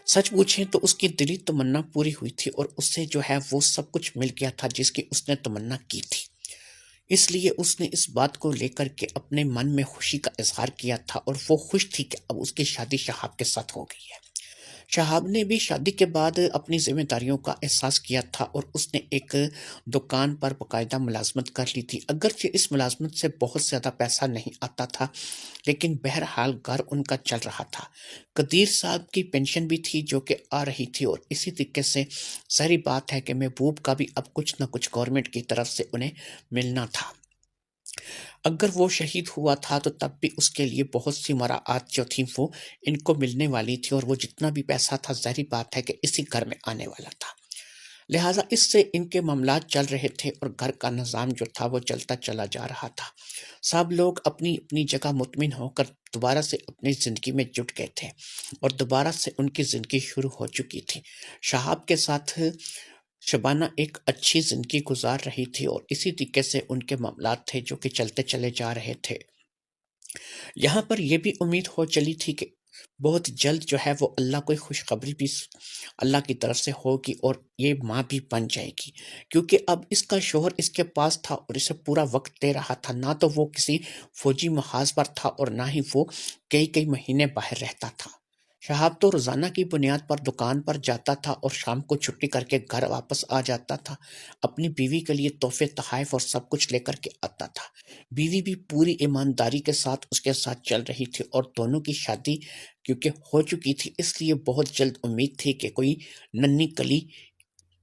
سچ پوچھیں تو اس کی دلی تمنا پوری ہوئی تھی اور اس سے جو ہے وہ سب کچھ مل گیا تھا جس کی اس نے تمنا کی تھی، اس لیے اس نے اس بات کو لے کر کے اپنے من میں خوشی کا اظہار کیا تھا اور وہ خوش تھی کہ اب اس کی شادی شہاب کے ساتھ ہو گئی ہے۔ شہاب نے بھی شادی کے بعد اپنی ذمہ داریوں کا احساس کیا تھا اور اس نے ایک دکان پر باقاعدہ ملازمت کر لی تھی، اگرچہ اس ملازمت سے بہت زیادہ پیسہ نہیں آتا تھا لیکن بہرحال گھر ان کا چل رہا تھا۔ قدیر صاحب کی پینشن بھی تھی جو کہ آ رہی تھی اور اسی طریقے سے ظاہری بات ہے کہ محبوب کا بھی اب کچھ نہ کچھ گورنمنٹ کی طرف سے انہیں ملنا تھا۔ اگر وہ شہید ہوا تھا تو تب بھی اس کے لیے بہت سی مراعات جو تھیں وہ ان کو ملنے والی تھی اور وہ جتنا بھی پیسہ تھا ظاہری بات ہے کہ اسی گھر میں آنے والا تھا، لہٰذا اس سے ان کے معاملات چل رہے تھے اور گھر کا نظام جو تھا وہ چلتا چلا جا رہا تھا۔ سب لوگ اپنی اپنی جگہ مطمئن ہو کر دوبارہ سے اپنی زندگی میں جٹ گئے تھے اور دوبارہ سے ان کی زندگی شروع ہو چکی تھی۔ شہاب کے ساتھ شبانہ ایک اچھی زندگی گزار رہی تھی اور اسی طریقے سے ان کے معاملات تھے جو کہ چلتے چلے جا رہے تھے۔ یہاں پر یہ بھی امید ہو چلی تھی کہ بہت جلد جو ہے وہ اللہ کوئی خوشخبری بھی اللہ کی طرف سے ہوگی اور یہ ماں بھی بن جائے گی، کیونکہ اب اس کا شوہر اس کے پاس تھا اور اسے پورا وقت دے رہا تھا، نہ تو وہ کسی فوجی محاذ پر تھا اور نہ ہی وہ کئی کئی مہینے باہر رہتا تھا۔ شہاب تو روزانہ کی بنیاد پر دکان پر جاتا تھا اور شام کو چھٹی کر کے گھر واپس آ جاتا تھا، اپنی بیوی کے لیے تحفے تحائف اور سب کچھ لے کر کے آتا تھا۔ بیوی بھی پوری ایمانداری کے ساتھ اس کے ساتھ چل رہی تھی اور دونوں کی شادی کیونکہ ہو چکی تھی اس لیے بہت جلد امید تھی کہ کوئی ننھی کلی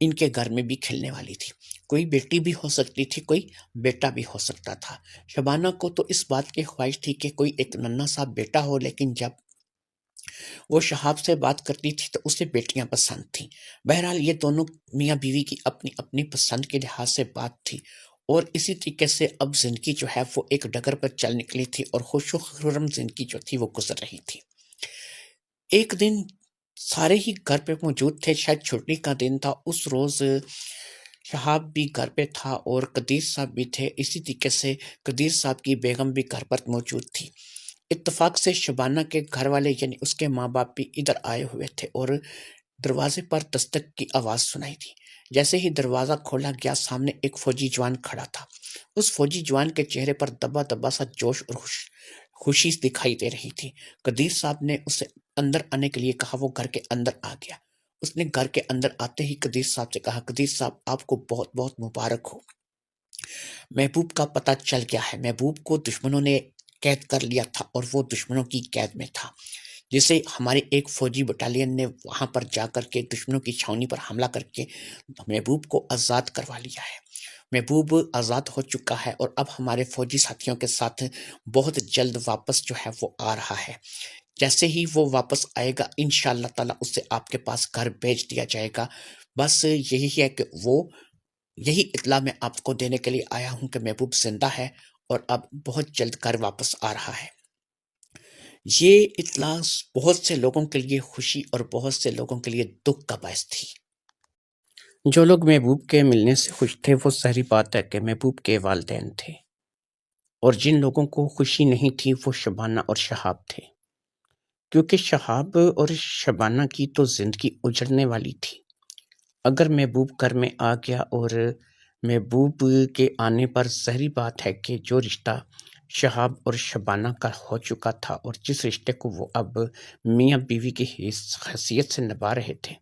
ان کے گھر میں بھی کھلنے والی تھی، کوئی بیٹی بھی ہو سکتی تھی، کوئی بیٹا بھی ہو سکتا تھا۔ شبانہ کو تو اس بات کی خواہش تھی کہ کوئی ایک ننھا سا بیٹا ہو، لیکن جب وہ شہاب سے بات کرتی تھی تو اسے بیٹیاں پسند تھیں۔ بہرحال یہ دونوں میاں بیوی کی اپنی اپنی پسند کے لحاظ سے بات تھی اور اسی طریقے سے اب زندگی جو ہے وہ ایک ڈگر پر چل نکلی تھی اور خوش و خرم زندگی جو تھی وہ گزر رہی تھی۔ ایک دن سارے ہی گھر پہ موجود تھے، شاید چھٹی کا دن تھا، اس روز شہاب بھی گھر پہ تھا اور قدیر صاحب بھی تھے، اسی طریقے سے قدیر صاحب کی بیگم بھی گھر پر موجود تھی۔ اتفاق سے شبانہ کے گھر والے یعنی اس کے ماں باپ بھی ادھر آئے ہوئے تھے اور دروازے پر دستک کی آواز سنائی دی۔ جیسے ہی دروازہ کھولا گیا سامنے ایک فوجی جوان کھڑا تھا، اس فوجی جوان کے چہرے پر دبا دبا سا جوش اور خوشی دکھائی دے رہی تھی۔ قدیر صاحب نے اسے اندر آنے کے لیے کہا، وہ گھر کے اندر آ گیا۔ اس نے گھر کے اندر آتے ہی قدیر صاحب سے کہا، قدیر صاحب آپ کو بہت بہت مبارک ہو، محبوب کا پتہ چل گیا ہے، محبوب کو دشمنوں نے قید کر لیا تھا اور وہ دشمنوں کی قید میں تھا، جسے ہمارے ایک فوجی بٹالین نے وہاں پر جا کر کے دشمنوں کی چھاونی پر حملہ کر کے محبوب کو آزاد کروا لیا ہے۔ محبوب آزاد ہو چکا ہے اور اب ہمارے فوجی ساتھیوں کے ساتھ بہت جلد واپس جو ہے وہ آ رہا ہے۔ جیسے ہی وہ واپس آئے گا انشاءاللہ تعالیٰ اسے آپ کے پاس گھر بھیج دیا جائے گا۔ بس یہی ہے کہ یہی اطلاع میں آپ کو دینے کے لیے آیا ہوں کہ محبوب زندہ ہے اور اب بہت جلد گھر واپس آ رہا ہے۔ یہ اطلاع بہت سے لوگوں کے لیے خوشی اور بہت سے لوگوں کے لیے دکھ کا باعث تھی۔ جو لوگ محبوب کے ملنے سے خوش تھے وہ ظاہری بات ہے کہ محبوب کے والدین تھے، اور جن لوگوں کو خوشی نہیں تھی وہ شبانہ اور شہاب تھے، کیونکہ شہاب اور شبانہ کی تو زندگی اجڑنے والی تھی۔ اگر محبوب گھر میں آ گیا اور محبوب کے آنے پر ظاہری بات ہے کہ جو رشتہ شہاب اور شبانہ کا ہو چکا تھا اور جس رشتے کو وہ اب میاں بیوی کی حیثیت سے نبھا رہے تھے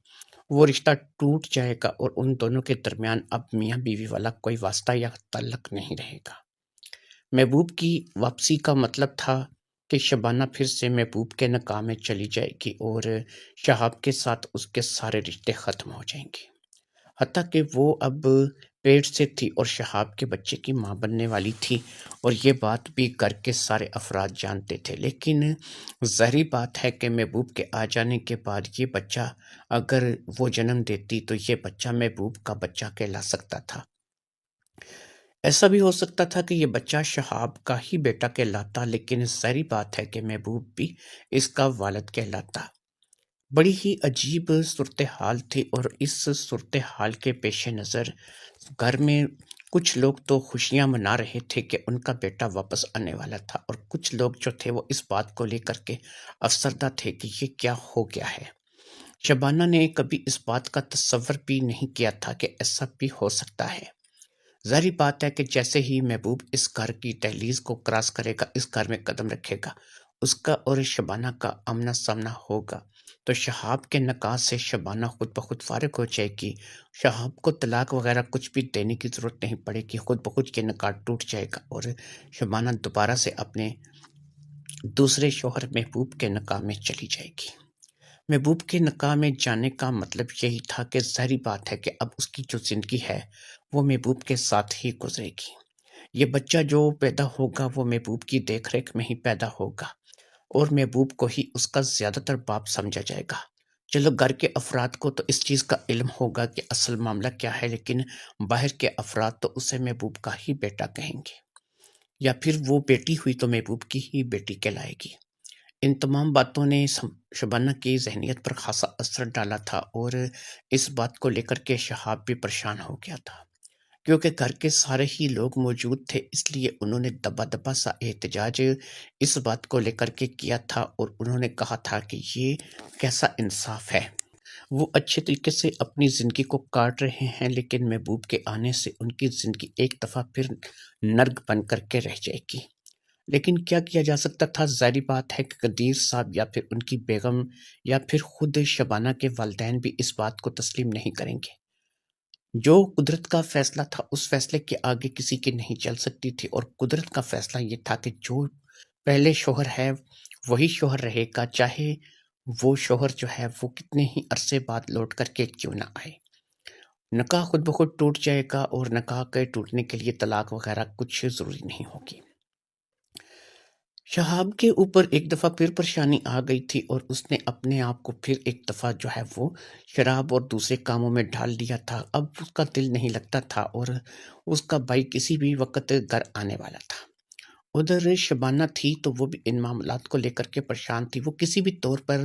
وہ رشتہ ٹوٹ جائے گا اور ان دونوں کے درمیان اب میاں بیوی والا کوئی واسطہ یا تعلق نہیں رہے گا۔ محبوب کی واپسی کا مطلب تھا کہ شبانہ پھر سے محبوب کے نکاح میں چلی جائے گی اور شہاب کے ساتھ اس کے سارے رشتے ختم ہو جائیں گے، حتیٰ کہ وہ اب پیٹ سے تھی اور شہاب کے بچے کی ماں بننے والی تھی، اور یہ بات بھی گھر کے سارے افراد جانتے تھے۔ لیکن ظاہری بات ہے کہ محبوب کے آ جانے کے بعد یہ بچہ اگر وہ جنم دیتی تو یہ بچہ محبوب کا بچہ کہلا سکتا تھا۔ ایسا بھی ہو سکتا تھا کہ یہ بچہ شہاب کا ہی بیٹا کہلاتا، لیکن ظاہری بات ہے کہ محبوب بھی اس کا والد کہلاتا۔ بڑی ہی عجیب صورتحال تھی، اور اس صورتحال کے پیش نظر گھر میں کچھ لوگ تو خوشیاں منا رہے تھے کہ ان کا بیٹا واپس آنے والا تھا، اور کچھ لوگ جو تھے وہ اس بات کو لے کر کے افسردہ تھے کہ یہ کیا ہو گیا ہے۔ شبانہ نے کبھی اس بات کا تصور بھی نہیں کیا تھا کہ ایسا بھی ہو سکتا ہے۔ ظاہری بات ہے کہ جیسے ہی محبوب اس گھر کی دہلیز کو کراس کرے گا، اس گھر میں قدم رکھے گا، اس کا اور شبانہ کا آمنا سامنا ہوگا تو شہاب کے نکاح سے شبانہ خود بخود فارغ ہو جائے گی۔ شہاب کو طلاق وغیرہ کچھ بھی دینے کی ضرورت نہیں پڑے گی، خود بخود یہ نکاح ٹوٹ جائے گا اور شبانہ دوبارہ سے اپنے دوسرے شوہر محبوب کے نکاح میں چلی جائے گی۔ محبوب کے نکاح میں جانے کا مطلب یہی تھا کہ ظاہری بات ہے کہ اب اس کی جو زندگی ہے وہ محبوب کے ساتھ ہی گزرے گی۔ یہ بچہ جو پیدا ہوگا وہ محبوب کی دیکھ ریکھ میں ہی پیدا ہوگا، اور محبوب کو ہی اس کا زیادہ تر باپ سمجھا جائے گا۔ چلو گھر کے افراد کو تو اس چیز کا علم ہوگا کہ اصل معاملہ کیا ہے، لیکن باہر کے افراد تو اسے محبوب کا ہی بیٹا کہیں گے، یا پھر وہ بیٹی ہوئی تو محبوب کی ہی بیٹی کہلائے گی۔ ان تمام باتوں نے شبانہ کی ذہنیت پر خاصا اثر ڈالا تھا، اور اس بات کو لے کر کے شہاب بھی پریشان ہو گیا تھا، کیونکہ گھر کے سارے ہی لوگ موجود تھے، اس لیے انہوں نے دبا دبا سا احتجاج اس بات کو لے کر کے کیا تھا، اور انہوں نے کہا تھا کہ یہ کیسا انصاف ہے۔ وہ اچھے طریقے سے اپنی زندگی کو کاٹ رہے ہیں، لیکن محبوب کے آنے سے ان کی زندگی ایک دفعہ پھر نرگ بن کر کے رہ جائے گی۔ لیکن کیا کیا جا سکتا تھا؟ ظاہری بات ہے کہ قدیر صاحب یا پھر ان کی بیگم یا پھر خود شبانہ کے والدین بھی اس بات کو تسلیم نہیں کریں گے۔ جو قدرت کا فیصلہ تھا اس فیصلے کے آگے کسی کی نہیں چل سکتی تھی، اور قدرت کا فیصلہ یہ تھا کہ جو پہلے شوہر ہے وہی شوہر رہے گا، چاہے وہ شوہر جو ہے وہ کتنے ہی عرصے بعد لوٹ کر کے کیوں نہ آئے۔ نکاح خود بخود ٹوٹ جائے گا، اور نکاح کے ٹوٹنے کے لیے طلاق وغیرہ کچھ ضروری نہیں ہوگی۔ شہاب کے اوپر ایک دفعہ پھر پریشانی آ گئی تھی، اور اس نے اپنے آپ کو پھر ایک دفعہ جو ہے وہ شراب اور دوسرے کاموں میں ڈال دیا تھا۔ اب اس کا دل نہیں لگتا تھا، اور اس کا بھائی کسی بھی وقت گھر آنے والا تھا۔ ادھر شبانہ تھی تو وہ بھی ان معاملات کو لے کر کے پریشان تھی۔ وہ کسی بھی طور پر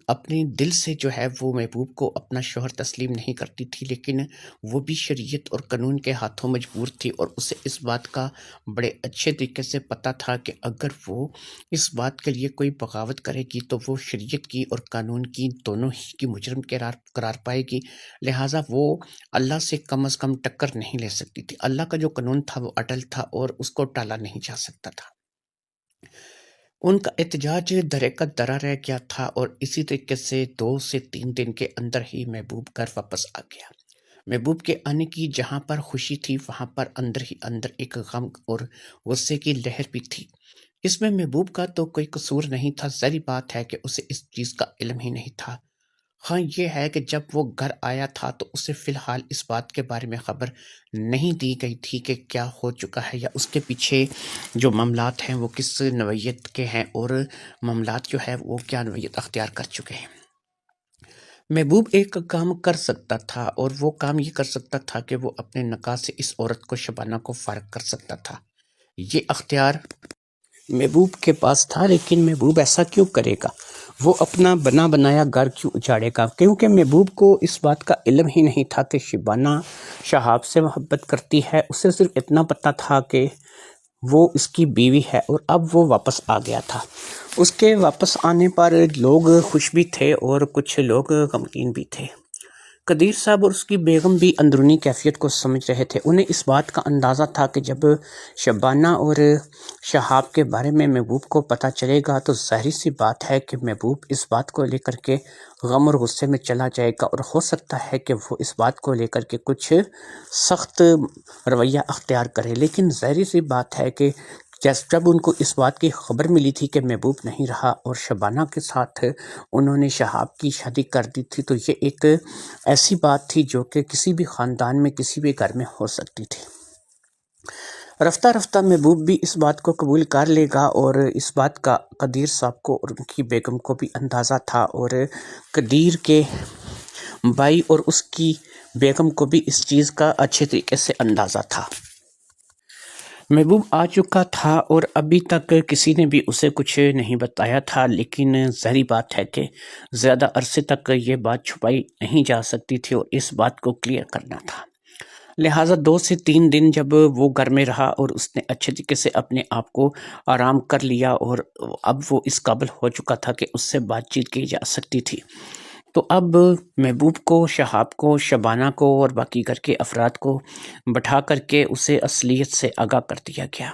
اپنے دل سے جو ہے وہ محبوب کو اپنا شوہر تسلیم نہیں کرتی تھی، لیکن وہ بھی شریعت اور قانون کے ہاتھوں مجبور تھی، اور اسے اس بات کا بڑے اچھے طریقے سے پتہ تھا کہ اگر وہ اس بات کے لیے کوئی بغاوت کرے گی تو وہ شریعت کی اور قانون کی دونوں ہی کی مجرم قرار پائے گی، لہٰذا وہ اللہ سے کم از کم ٹکر نہیں لے سکتی تھی۔ اللہ کا جو قانون تھا وہ اٹل تھا، اور اس کو ٹالا نہیں جا سکتا تھا۔ ان کا احتجاج درے کا درا رہ گیا تھا، اور اسی طریقے سے 2 سے 3 دن کے اندر ہی محبوب گھر واپس آ گیا۔ محبوب کے آنے کی جہاں پر خوشی تھی وہاں پر اندر ہی اندر ایک غم اور غصے کی لہر بھی تھی۔ اس میں محبوب کا تو کوئی قصور نہیں تھا، ظاہری بات ہے کہ اسے اس چیز کا علم ہی نہیں تھا۔ ہاں یہ ہے کہ جب وہ گھر آیا تھا تو اسے فی الحال اس بات کے بارے میں خبر نہیں دی گئی تھی کہ کیا ہو چکا ہے یا اس کے پیچھے جو معاملات ہیں وہ کس نوعیت کے ہیں اور معاملات جو ہے وہ کیا نوعیت اختیار کر چکے ہیں۔ محبوب ایک کام کر سکتا تھا اور وہ کام یہ کر سکتا تھا کہ وہ اپنے نکاح سے اس عورت کو، شبانہ کو، فارغ کر سکتا تھا۔ یہ اختیار محبوب کے پاس تھا، لیکن محبوب ایسا کیوں کرے گا؟ وہ اپنا بنا بنایا گھر کیوں اجاڑے گا؟ کیونکہ محبوب کو اس بات کا علم ہی نہیں تھا کہ شبانہ شہاب سے محبت کرتی ہے۔ اسے صرف اتنا پتہ تھا کہ وہ اس کی بیوی ہے اور اب وہ واپس آ گیا تھا۔ اس کے واپس آنے پر لوگ خوش بھی تھے اور کچھ لوگ غمگین بھی تھے۔ قدیر صاحب اور اس کی بیگم بھی اندرونی کیفیت کو سمجھ رہے تھے۔ انہیں اس بات کا اندازہ تھا کہ جب شبانہ اور شہاب کے بارے میں محبوب کو پتہ چلے گا تو ظاہری سی بات ہے کہ محبوب اس بات کو لے کر کے غم اور غصے میں چلا جائے گا، اور ہو سکتا ہے کہ وہ اس بات کو لے کر کے کچھ سخت رویہ اختیار کرے۔ لیکن ظاہری سی بات ہے کہ جب ان کو اس بات کی خبر ملی تھی کہ محبوب نہیں رہا اور شبانہ کے ساتھ انہوں نے شہاب کی شادی کر دی تھی، تو یہ ایک ایسی بات تھی جو کہ کسی بھی خاندان میں، کسی بھی گھر میں ہو سکتی تھی۔ رفتہ رفتہ محبوب بھی اس بات کو قبول کر لے گا، اور اس بات کا قدیر صاحب کو اور ان کی بیگم کو بھی اندازہ تھا، اور قدیر کے بھائی اور اس کی بیگم کو بھی اس چیز کا اچھے طریقے سے اندازہ تھا۔ محبوب آ چکا تھا اور ابھی تک کسی نے بھی اسے کچھ نہیں بتایا تھا، لیکن ظاہری بات ہے کہ زیادہ عرصے تک یہ بات چھپائی نہیں جا سکتی تھی اور اس بات کو کلیئر کرنا تھا۔ لہٰذا 2 سے 3 دن جب وہ گھر میں رہا اور اس نے اچھے طریقے سے اپنے آپ کو آرام کر لیا اور اب وہ اس قابل ہو چکا تھا کہ اس سے بات چیت کی جا سکتی تھی، تو اب محبوب کو، شہاب کو، شبانہ کو اور باقی گھر کے افراد کو بٹھا کر کے اسے اصلیت سے آگاہ کر دیا گیا۔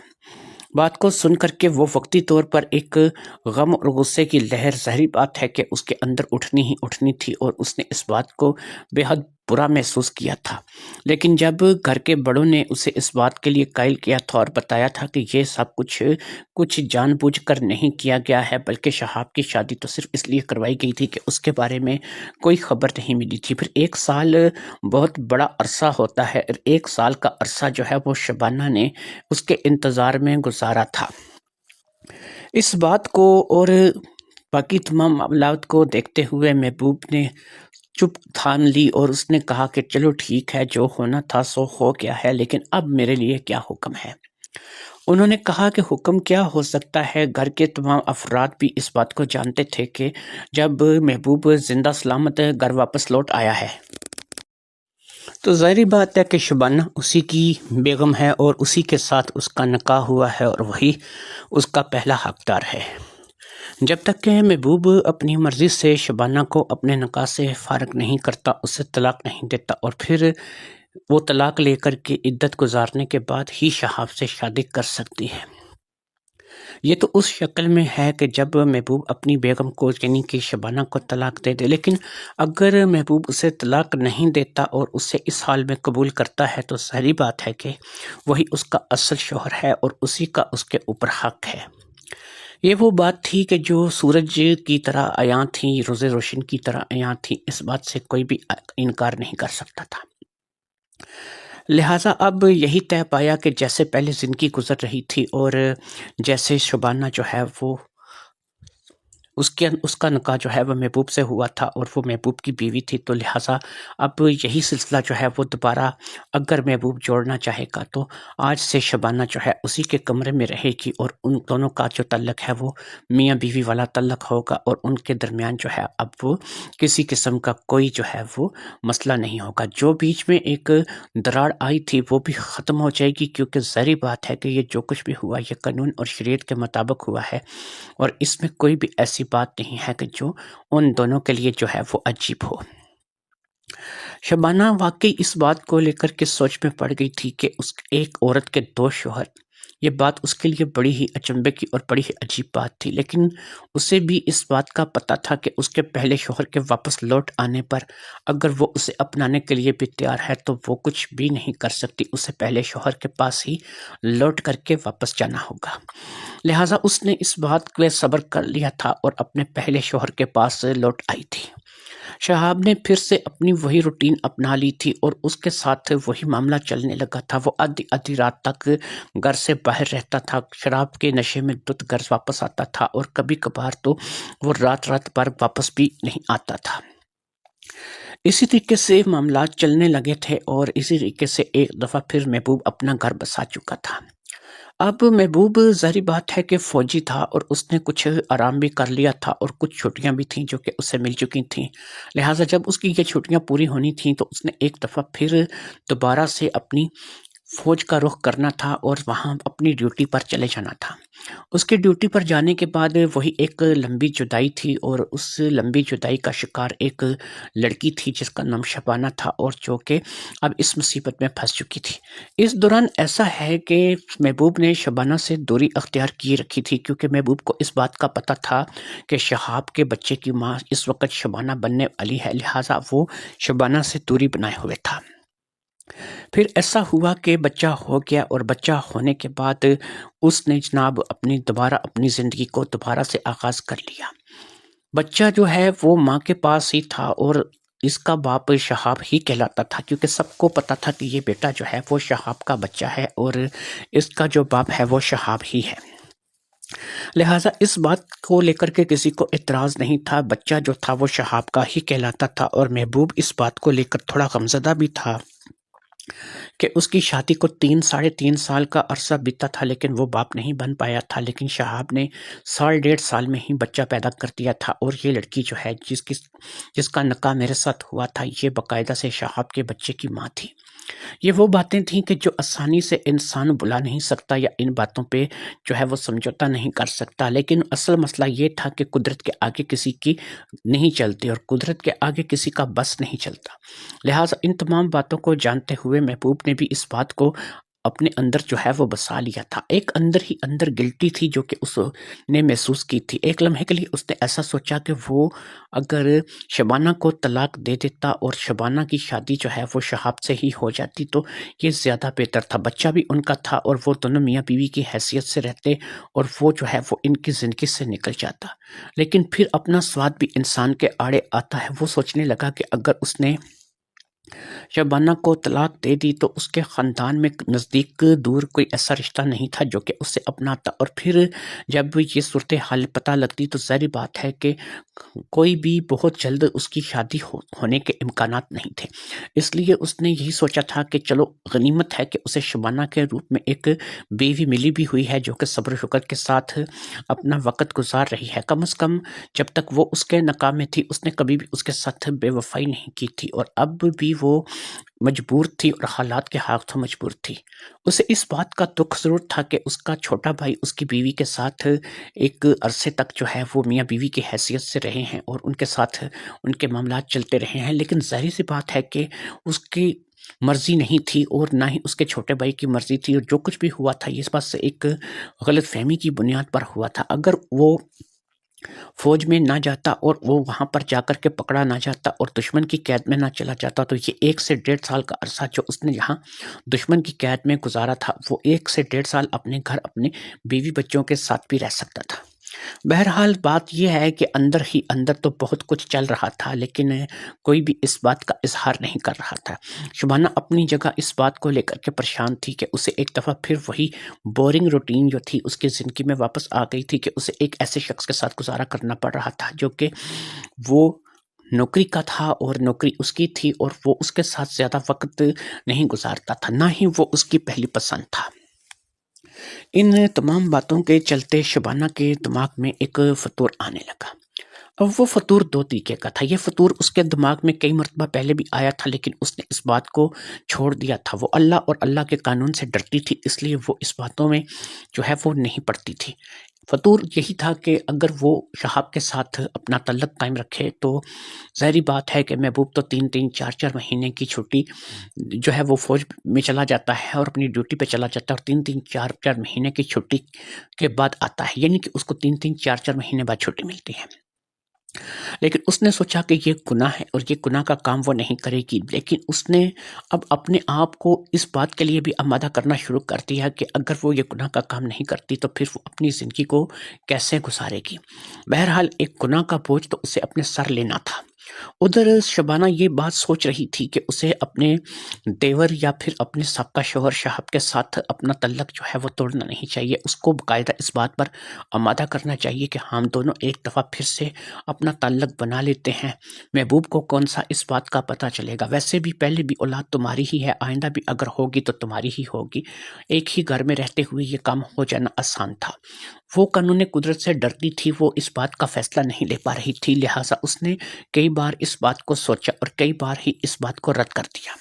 بات کو سن کر کے وہ وقتی طور پر ایک غم اور غصے کی لہر، ظاہری بات ہے کہ اس کے اندر اٹھنی ہی اٹھنی تھی اور اس نے اس بات کو بے حد برا محسوس کیا تھا۔ لیکن جب گھر کے بڑوں نے اسے اس بات کے لیے قائل کیا تھا اور بتایا تھا کہ یہ سب کچھ جان بوجھ کر نہیں کیا گیا ہے، بلکہ شہاب کی شادی تو صرف اس لیے کروائی گئی تھی کہ اس کے بارے میں کوئی خبر نہیں ملی تھی۔ پھر 1 سال بہت بڑا عرصہ ہوتا ہے، اور 1 سال کا عرصہ جو ہے وہ شبانہ نے اس کے انتظار میں گزارا تھا۔ اس بات کو اور باقی تمام معاملات کو دیکھتے ہوئے محبوب نے چپ تھام لی اور اس نے کہا کہ چلو ٹھیک ہے، جو ہونا تھا سو ہو گیا ہے، لیکن اب میرے لیے کیا حکم ہے؟ انہوں نے کہا کہ حکم کیا ہو سکتا ہے؟ گھر کے تمام افراد بھی اس بات کو جانتے تھے کہ جب محبوب زندہ سلامت گھر واپس لوٹ آیا ہے تو ظاہری بات ہے کہ شبانہ اسی کی بیگم ہے اور اسی کے ساتھ اس کا نکاح ہوا ہے اور وہی اس کا پہلا حقدار ہے۔ جب تک کہ محبوب اپنی مرضی سے شبانہ کو اپنے نکاح سے فارغ نہیں کرتا، اسے طلاق نہیں دیتا، اور پھر وہ طلاق لے کر کے عدت گزارنے کے بعد ہی شہاب سے شادی کر سکتی ہے۔ یہ تو اس شکل میں ہے کہ جب محبوب اپنی بیگم کو، یعنی کہ شبانہ کو طلاق دے دے، لیکن اگر محبوب اسے طلاق نہیں دیتا اور اسے اس حال میں قبول کرتا ہے تو ظاہری بات ہے کہ وہی اس کا اصل شوہر ہے اور اسی کا اس کے اوپر حق ہے۔ یہ وہ بات تھی کہ جو سورج کی طرح عیاں تھی، روز روشن کی طرح عیاں تھی، اس بات سے کوئی بھی انکار نہیں کر سکتا تھا۔ لہٰذا اب یہی طے پایا کہ جیسے پہلے زندگی گزر رہی تھی اور جیسے شبانہ جو ہے وہ اس کا نکاح جو ہے وہ محبوب سے ہوا تھا اور وہ محبوب کی بیوی تھی، تو لہٰذا اب یہی سلسلہ جو ہے وہ دوبارہ اگر محبوب جوڑنا چاہے گا تو آج سے شبانہ جو ہے اسی کے کمرے میں رہے گی اور ان دونوں کا جو تعلق ہے وہ میاں بیوی والا تعلق ہوگا، اور ان کے درمیان جو ہے اب وہ کسی قسم کا کوئی جو ہے وہ مسئلہ نہیں ہوگا۔ جو بیچ میں ایک دراڑ آئی تھی وہ بھی ختم ہو جائے گی، کیونکہ ظاہری بات ہے کہ یہ جو کچھ بھی ہوا یہ قانون اور شریعت کے مطابق ہوا ہے، اور اس میں کوئی بھی ایسی بات نہیں ہے کہ جو ان دونوں کے لیے جو ہے وہ عجیب ہو۔ شبانہ واقعی اس بات کو لے کر کے سوچ میں پڑ گئی تھی کہ اس ایک عورت کے 2 شوہر یہ بات اس کے لیے بڑی ہی اچنبے کی اور بڑی ہی عجیب بات تھی، لیکن اسے بھی اس بات کا پتہ تھا کہ اس کے پہلے شوہر کے واپس لوٹ آنے پر اگر وہ اسے اپنانے کے لیے بھی تیار ہے تو وہ کچھ بھی نہیں کر سکتی، اسے پہلے شوہر کے پاس ہی لوٹ کر کے واپس جانا ہوگا۔ لہٰذا اس نے اس بات کے صبر کر لیا تھا اور اپنے پہلے شوہر کے پاس لوٹ آئی تھی۔ شہاب نے پھر سے اپنی وہی روٹین اپنا لی تھی اور اس کے ساتھ وہی معاملہ چلنے لگا تھا۔ وہ آدھی رات تک گھر سے باہر رہتا تھا، شراب کے نشے میں دھت گھر واپس آتا تھا اور کبھی کبھار تو وہ رات بھر واپس بھی نہیں آتا تھا۔ اسی طریقے سے معاملات چلنے لگے تھے اور اسی طریقے سے ایک دفعہ پھر محبوب اپنا گھر بسا چکا تھا۔ اب محبوب ظاہری بات ہے کہ فوجی تھا اور اس نے کچھ آرام بھی کر لیا تھا اور کچھ چھٹیاں بھی تھیں جو کہ اسے مل چکی تھیں، لہٰذا جب اس کی یہ چھٹیاں پوری ہونی تھیں تو اس نے ایک دفعہ پھر دوبارہ سے اپنی فوج کا رخ کرنا تھا اور وہاں اپنی ڈیوٹی پر چلے جانا تھا۔ اس کے ڈیوٹی پر جانے کے بعد وہی ایک لمبی جدائی تھی اور اس لمبی جدائی کا شکار ایک لڑکی تھی جس کا نام شبانہ تھا اور جو کہ اب اس مصیبت میں پھنس چکی تھی۔ اس دوران ایسا ہے کہ محبوب نے شبانہ سے دوری اختیار کی رکھی تھی کیونکہ محبوب کو اس بات کا پتہ تھا کہ شہاب کے بچے کی ماں اس وقت شبانہ بننے والی ہے، لہٰذا وہ شبانہ سے دوری بنائے ہوئے تھا۔ پھر ایسا ہوا کہ بچہ ہو گیا اور بچہ ہونے کے بعد اس نے جناب اپنی زندگی کو دوبارہ سے آغاز کر لیا۔ بچہ جو ہے وہ ماں کے پاس ہی تھا اور اس کا باپ شہاب ہی کہلاتا تھا کیونکہ سب کو پتا تھا کہ یہ بیٹا جو ہے وہ شہاب کا بچہ ہے اور اس کا جو باپ ہے وہ شہاب ہی ہے، لہٰذا اس بات کو لے کر کے کسی کو اعتراض نہیں تھا۔ بچہ جو تھا وہ شہاب کا ہی کہلاتا تھا اور محبوب اس بات کو لے کر تھوڑا غمزدہ بھی تھا کہ اس کی شادی کو 3.5 سال کا عرصہ بیتا تھا لیکن وہ باپ نہیں بن پایا تھا، لیکن شہاب نے 1.5 سال میں ہی بچہ پیدا کر دیا تھا اور یہ لڑکی جو ہے جس کا نکاح میرے ساتھ ہوا تھا یہ باقاعدہ سے شہاب کے بچے کی ماں تھی۔ یہ وہ باتیں تھیں کہ جو آسانی سے انسان بلا نہیں سکتا یا ان باتوں پہ جو ہے وہ سمجھوتا نہیں کر سکتا، لیکن اصل مسئلہ یہ تھا کہ قدرت کے آگے کسی کی نہیں چلتی اور قدرت کے آگے کسی کا بس نہیں چلتا، لہٰذا ان تمام باتوں کو جانتے ہوئے محبوب نے بھی اس بات کو اپنے اندر جو ہے وہ بسا لیا تھا۔ ایک اندر ہی اندر گلٹی تھی جو کہ اس نے محسوس کی تھی۔ ایک لمحے کے لیے اس نے ایسا سوچا کہ وہ اگر شبانہ کو طلاق دے دیتا اور شبانہ کی شادی جو ہے وہ شہاب سے ہی ہو جاتی تو یہ زیادہ بہتر تھا، بچہ بھی ان کا تھا اور وہ دونوں میاں بیوی کی حیثیت سے رہتے اور وہ جو ہے وہ ان کی زندگی سے نکل جاتا۔ لیکن پھر اپنا سواد بھی انسان کے آڑے آتا ہے، وہ سوچنے لگا کہ اگر اس نے شبانہ کو طلاق دے دی تو اس کے خاندان میں نزدیک دور کوئی ایسا رشتہ نہیں تھا جو کہ اسے اپناتا، اور پھر جب یہ صورتحال پتہ لگتی تو ظاہری بات ہے کہ کوئی بھی بہت جلد اس کی شادی ہونے کے امکانات نہیں تھے، اس لیے اس نے یہی سوچا تھا کہ چلو غنیمت ہے کہ اسے شبانہ کے روپ میں ایک بیوی ملی بھی ہوئی ہے جو کہ صبر و شکر کے ساتھ اپنا وقت گزار رہی ہے، کم از کم جب تک وہ اس کے نکاح میں تھی اس نے کبھی بھی اس کے ساتھ بے وفائی نہیں کی تھی اور اب بھی وہ مجبور تھی اور حالات کے ہاتھوں مجبور تھی۔ اسے اس بات کا دکھ ضرور تھا کہ اس کا چھوٹا بھائی اس کی بیوی کے ساتھ ایک عرصے تک جو ہے وہ میاں بیوی کی حیثیت سے رہے ہیں اور ان کے ساتھ ان کے معاملات چلتے رہے ہیں، لیکن ظاہر سی بات ہے کہ اس کی مرضی نہیں تھی اور نہ ہی اس کے چھوٹے بھائی کی مرضی تھی، اور جو کچھ بھی ہوا تھا یہ اس بات سے ایک غلط فہمی کی بنیاد پر ہوا تھا۔ اگر وہ فوج میں نہ جاتا اور وہ وہاں پر جا کر کے پکڑا نہ جاتا اور دشمن کی قید میں نہ چلا جاتا تو یہ 1 سے 1.5 سال کا عرصہ جو اس نے یہاں دشمن کی قید میں گزارا تھا وہ 1 سے 1.5 سال اپنے گھر اپنے بیوی بچوں کے ساتھ بھی رہ سکتا تھا۔ بہرحال بات یہ ہے کہ اندر ہی اندر تو بہت کچھ چل رہا تھا لیکن کوئی بھی اس بات کا اظہار نہیں کر رہا تھا۔ شبانہ اپنی جگہ اس بات کو لے کر کے پریشان تھی کہ اسے ایک دفعہ پھر وہی بورنگ روٹین جو تھی اس کی زندگی میں واپس آ گئی تھی کہ اسے ایک ایسے شخص کے ساتھ گزارا کرنا پڑ رہا تھا جو کہ وہ نوکری کا تھا اور نوکری اس کی تھی اور وہ اس کے ساتھ زیادہ وقت نہیں گزارتا تھا، نہ ہی وہ اس کی پہلی پسند تھا۔ ان تمام باتوں کے چلتے شبانہ کے دماغ میں ایک فطور آنے لگا۔ اب وہ فطور 2 طریقے کا تھا۔ یہ فطور اس کے دماغ میں کئی مرتبہ پہلے بھی آیا تھا لیکن اس نے اس بات کو چھوڑ دیا تھا۔ وہ اللہ اور اللہ کے قانون سے ڈرتی تھی، اس لیے وہ اس باتوں میں جو ہے وہ نہیں پڑتی تھی۔ فطور یہی تھا کہ اگر وہ شہاب کے ساتھ اپنا تعلق قائم رکھے تو ظاہری بات ہے کہ محبوب تو 3-4 مہینے کی چھٹی جو ہے وہ فوج میں چلا جاتا ہے اور اپنی ڈیوٹی پہ چلا جاتا ہے، اور 3-4 مہینے کی چھٹی کے بعد آتا ہے، یعنی کہ اس کو 3-4 مہینے بعد چھٹی ملتی ہے۔ لیکن اس نے سوچا کہ یہ گناہ ہے اور یہ گناہ کا کام وہ نہیں کرے گی، لیکن اس نے اب اپنے آپ کو اس بات کے لیے بھی آمادہ کرنا شروع کر دیا کہ اگر وہ یہ گناہ کا کام نہیں کرتی تو پھر وہ اپنی زندگی کو کیسے گزارے گی۔ بہرحال ایک گناہ کا بوجھ تو اسے اپنے سر لینا تھا۔ ادھر شبانہ یہ بات سوچ رہی تھی کہ اسے اپنے دیور یا پھر اپنے سابقہ شوہر شہاب کے ساتھ اپنا تعلق جو ہے وہ توڑنا نہیں چاہیے، اس کو باقاعدہ اس بات پر آمادہ کرنا چاہیے کہ ہم دونوں ایک دفعہ پھر سے اپنا تعلق بنا لیتے ہیں۔ محبوب کو کون سا اس بات کا پتہ چلے گا، ویسے بھی پہلے بھی اولاد تمہاری ہی ہے، آئندہ بھی اگر ہوگی تو تمہاری ہی ہوگی، ایک ہی گھر میں رہتے ہوئے یہ کام ہو جانا آسان تھا۔ وہ قانون قدرت سے ڈرتی تھی، وہ اس بات کا فیصلہ نہیں لے پا رہی تھی، لہٰذا اس نے کئی بار اس بات کو سوچا اور کئی بار ہی اس بات کو رد کر دیا۔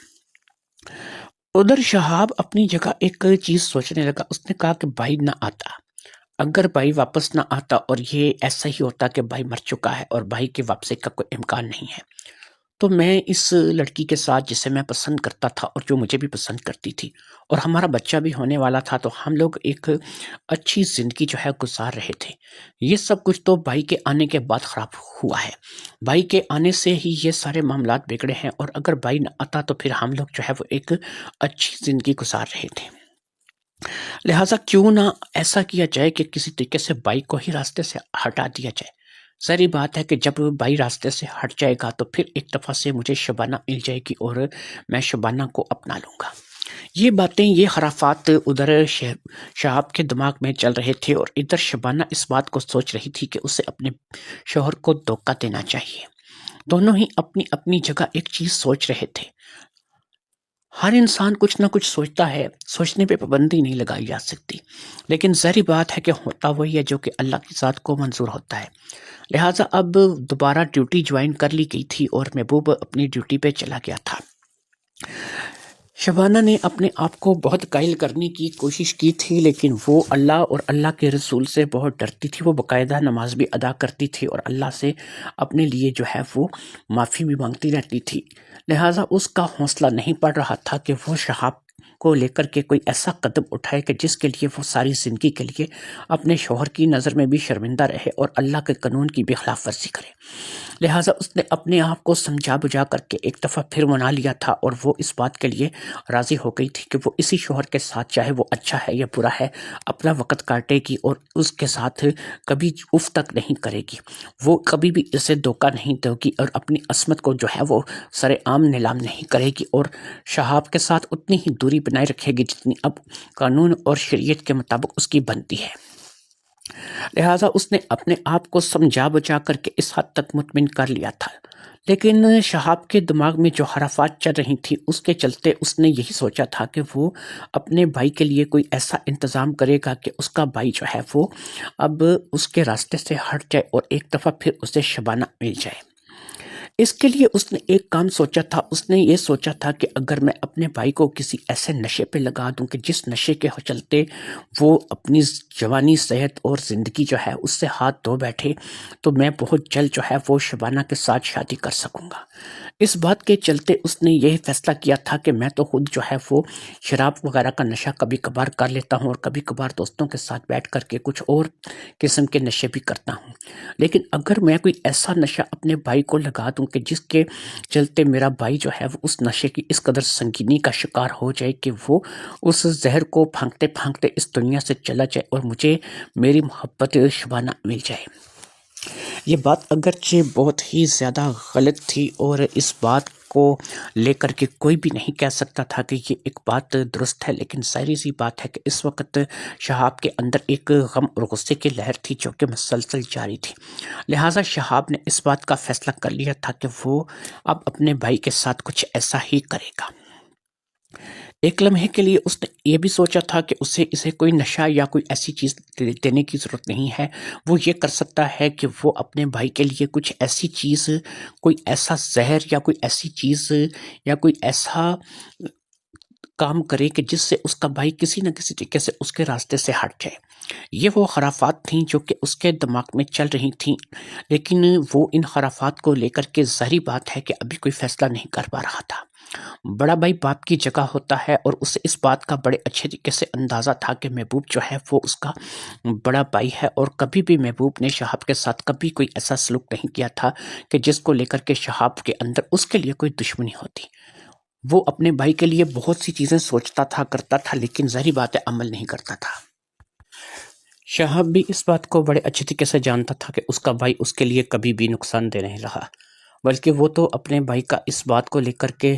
ادھر شہاب اپنی جگہ ایک چیز سوچنے لگا، اس نے کہا کہ بھائی نہ آتا، اگر بھائی واپس نہ آتا اور یہ ایسا ہی ہوتا کہ بھائی مر چکا ہے اور بھائی کے واپسی کا کوئی امکان نہیں ہے، تو میں اس لڑکی کے ساتھ جسے میں پسند کرتا تھا اور جو مجھے بھی پسند کرتی تھی اور ہمارا بچہ بھی ہونے والا تھا، تو ہم لوگ ایک اچھی زندگی جو ہے گزار رہے تھے۔ یہ سب کچھ تو بھائی کے آنے کے بعد خراب ہوا ہے، بھائی کے آنے سے ہی یہ سارے معاملات بگڑے ہیں، اور اگر بھائی نہ آتا تو پھر ہم لوگ جو ہے وہ ایک اچھی زندگی گزار رہے تھے۔ لہٰذا کیوں نہ ایسا کیا جائے کہ کسی طریقے سے بائی کو ہی راستے سے ہٹا دیا جائے۔ ظاہری بات ہے کہ جب بائی راستے سے ہٹ جائے گا تو پھر ایک دفعہ سے مجھے شبانہ مل جائے گی اور میں شبانہ کو اپنا لوں گا۔ یہ باتیں، یہ خرافات ادھر شہاب کے دماغ میں چل رہے تھے، اور ادھر شبانہ اس بات کو سوچ رہی تھی کہ اسے اپنے شوہر کو دھوکہ دینا چاہیے۔ دونوں ہی اپنی اپنی جگہ ایک چیز سوچ رہے تھے۔ ہر انسان کچھ نہ کچھ سوچتا ہے، سوچنے پہ پابندی نہیں لگائی جا سکتی، لیکن ظاہری بات ہے کہ ہوتا وہی ہے جو کہ اللہ کی ذات کو منظور ہوتا ہے۔ لہٰذا اب دوبارہ ڈیوٹی جوائن کر لی گئی تھی اور محبوب اپنی ڈیوٹی پہ چلا گیا تھا۔ شبانہ نے اپنے آپ کو بہت قائل کرنے کی کوشش کی تھی، لیکن وہ اللہ اور اللہ کے رسول سے بہت ڈرتی تھی۔ وہ باقاعدہ نماز بھی ادا کرتی تھی اور اللہ سے اپنے لیے جو ہے وہ معافی بھی مانگتی رہتی تھی۔ لہٰذا اس کا حوصلہ نہیں پڑ رہا تھا کہ وہ شہاب کو لے کر کے کوئی ایسا قدم اٹھائے کہ جس کے لیے وہ ساری زندگی کے لیے اپنے شوہر کی نظر میں بھی شرمندہ رہے اور اللہ کے قانون کی بھی خلاف ورزی کرے۔ لہٰذا اس نے اپنے آپ کو سمجھا بجھا کر کے ایک دفعہ پھر منا لیا تھا، اور وہ اس بات کے لیے راضی ہو گئی تھی کہ وہ اسی شوہر کے ساتھ، چاہے وہ اچھا ہے یا برا ہے، اپنا وقت کاٹے گی اور اس کے ساتھ کبھی اف تک نہیں کرے گی۔ وہ کبھی بھی اسے دھوکہ نہیں دے گی اور اپنی عصمت کو جو ہے وہ سر عام نیلام نہیں کرے گی، اور شہاب کے ساتھ اتنی ہی دوری بنائے رکھے گی جتنی اب قانون اور شریعت کے مطابق اس کی بنتی ہے۔ لہٰذا اس نے اپنے آپ کو سمجھا بجھا کر کے اس حد تک مطمئن کر لیا تھا، لیکن شہاب کے دماغ میں جو خرافات چل رہی تھی اس کے چلتے اس نے یہی سوچا تھا کہ وہ اپنے بھائی کے لیے کوئی ایسا انتظام کرے گا کہ اس کا بھائی جو ہے وہ اب اس کے راستے سے ہٹ جائے اور ایک دفعہ پھر اسے شبانہ مل جائے۔ اس کے لیے اس نے ایک کام سوچا تھا، اس نے یہ سوچا تھا کہ اگر میں اپنے بھائی کو کسی ایسے نشے پہ لگا دوں کہ جس نشے کے چلتے وہ اپنی جوانی، صحت اور زندگی جو ہے اس سے ہاتھ دھو بیٹھے، تو میں بہت جلد جو ہے وہ شبانہ کے ساتھ شادی کر سکوں گا۔ اس بات کے چلتے اس نے یہ فیصلہ کیا تھا کہ میں تو خود جو ہے وہ شراب وغیرہ کا نشہ کبھی کبھار کر لیتا ہوں اور کبھی کبھار دوستوں کے ساتھ بیٹھ کر کے کچھ اور قسم کے نشے بھی کرتا ہوں، لیکن اگر میں کوئی ایسا نشہ اپنے بھائی کو لگا دوں کہ جس کے چلتے میرا بھائی جو ہے وہ اس نشے کی اس قدر سنگینی کا شکار ہو جائے کہ وہ اس زہر کو پھانکتے پھانکتے اس دنیا سے چلا جائے اور مجھے میری محبت شبانہ مل جائے۔ یہ بات اگرچہ بہت ہی زیادہ غلط تھی اور اس بات کو لے کر کے کوئی بھی نہیں کہہ سکتا تھا کہ یہ ایک بات درست ہے، لیکن ظاہری سی بات ہے کہ اس وقت شہاب کے اندر ایک غم اور غصے کی لہر تھی جو کہ مسلسل جاری تھی۔ لہٰذا شہاب نے اس بات کا فیصلہ کر لیا تھا کہ وہ اب اپنے بھائی کے ساتھ کچھ ایسا ہی کرے گا۔ ایک لمحے کے لیے اس نے یہ بھی سوچا تھا کہ اسے کوئی نشہ یا کوئی ایسی چیز دینے کی ضرورت نہیں ہے، وہ یہ کر سکتا ہے کہ وہ اپنے بھائی کے لیے کچھ ایسی چیز، کوئی ایسا زہر یا کوئی ایسی چیز یا کوئی ایسا کام کرے کہ جس سے اس کا بھائی کسی نہ کسی طریقے سے اس کے راستے سے ہٹ جائے۔ یہ وہ خرافات تھیں جو کہ اس کے دماغ میں چل رہی تھیں، لیکن وہ ان خرافات کو لے کر کے ظاہری بات ہے کہ ابھی کوئی فیصلہ نہیں کر پا رہا تھا۔ بڑا بھائی باپ کی جگہ ہوتا ہے اور اسے اس بات کا بڑے اچھے طریقے سے اندازہ تھا کہ محبوب جو ہے وہ اس کا بڑا بھائی ہے، اور کبھی بھی محبوب نے شہاب کے ساتھ کبھی کوئی ایسا سلوک نہیں کیا تھا کہ جس کو لے کر کے شہاب کے اندر اس کے لیے کوئی دشمنی ہوتی۔ وہ اپنے بھائی کے لیے بہت سی چیزیں سوچتا تھا، کرتا تھا، لیکن ظاہری بات ہے عمل نہیں کرتا تھا۔ شہاب بھی اس بات کو بڑے اچھے طریقے سے جانتا تھا کہ اس کا بھائی اس کے لیے کبھی بھی نقصان دہ نہیں رہا، بلکہ وہ تو اپنے بھائی کا اس بات کو لے کر کے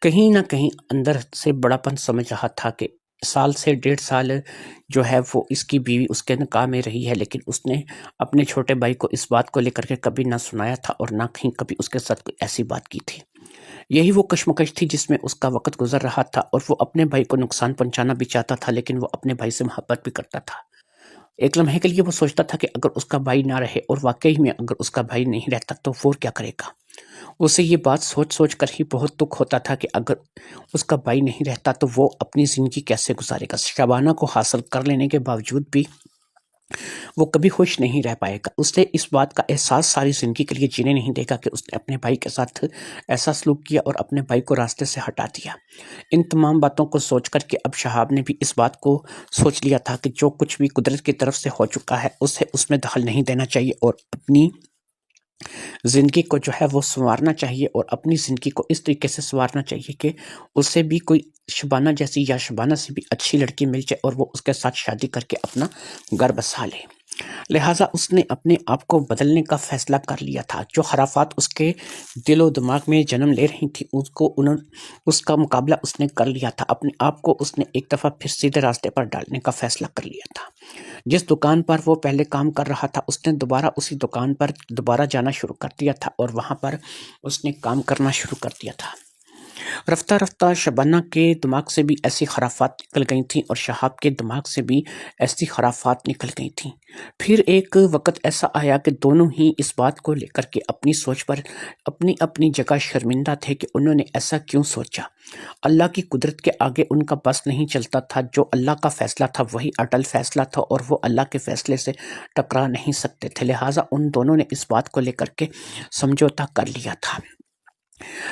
کہیں نہ کہیں اندر سے بڑا پن سمجھ رہا تھا کہ سال سے 1.5 سال جو ہے وہ اس کی بیوی اس کے نکاح میں رہی ہے، لیکن اس نے اپنے چھوٹے بھائی کو اس بات کو لے کر کے کبھی نہ سنایا تھا اور نہ کہیں کبھی اس کے ساتھ کوئی ایسی بات کی تھی۔ یہی وہ کشمکش تھی جس میں اس کا وقت گزر رہا تھا، اور وہ اپنے بھائی کو نقصان پہنچانا بھی چاہتا تھا، لیکن وہ اپنے بھائی سے محبت بھی کرتا تھا۔ ایک لمحے کے لیے وہ سوچتا تھا کہ اگر اس کا بھائی نہ رہے، اور واقعی میں اگر اس کا بھائی نہیں رہتا تو وہ کیا کرے گا۔ اسے یہ بات سوچ سوچ کر ہی بہت دکھ ہوتا تھا کہ اگر اس کا بھائی نہیں رہتا تو وہ اپنی زندگی کیسے گزارے گا۔ شبانہ کو حاصل کر لینے کے باوجود بھی وہ کبھی خوش نہیں رہ پائے گا۔ اسے اس بات کا احساس ساری زندگی کے لیے جینے نہیں دے گا کہ اس نے اپنے بھائی کے ساتھ ایسا سلوک کیا اور اپنے بھائی کو راستے سے ہٹا دیا۔ ان تمام باتوں کو سوچ کر کے اب شہاب نے بھی اس بات کو سوچ لیا تھا کہ جو کچھ بھی قدرت کی طرف سے ہو چکا ہے اسے اس میں دخل نہیں دینا چاہیے، اور اپنی زندگی کو جو ہے وہ سنوارنا چاہیے، اور اپنی زندگی کو اس طریقے سے سنوارنا چاہیے کہ اسے بھی کوئی شبانہ جیسی یا شبانہ سے بھی اچھی لڑکی مل جائے اور وہ اس کے ساتھ شادی کر کے اپنا گھر بسا لے۔ لہٰذا اس نے اپنے آپ کو بدلنے کا فیصلہ کر لیا تھا۔ جو خرافات اس کے دل و دماغ میں جنم لے رہی تھی اس کا مقابلہ اس نے کر لیا تھا۔ اپنے آپ کو اس نے ایک دفعہ پھر سیدھے راستے پر ڈالنے کا فیصلہ کر لیا تھا۔ جس دکان پر وہ پہلے کام کر رہا تھا اس نے دوبارہ اسی دکان پر دوبارہ جانا شروع کر دیا تھا، اور وہاں پر اس نے کام کرنا شروع کر دیا تھا۔ رفتہ رفتہ شبانہ کے دماغ سے بھی ایسی خرافات نکل گئی تھیں، اور شہاب کے دماغ سے بھی ایسی خرافات نکل گئی تھیں۔ پھر ایک وقت ایسا آیا کہ دونوں ہی اس بات کو لے کر کے اپنی سوچ پر اپنی اپنی جگہ شرمندہ تھے کہ انہوں نے ایسا کیوں سوچا۔ اللہ کی قدرت کے آگے ان کا بس نہیں چلتا تھا۔ جو اللہ کا فیصلہ تھا وہی اٹل فیصلہ تھا، اور وہ اللہ کے فیصلے سے ٹکرا نہیں سکتے تھے۔ لہٰذا ان دونوں نے اس بات کو لے کر کے سمجھوتا کر لیا تھا۔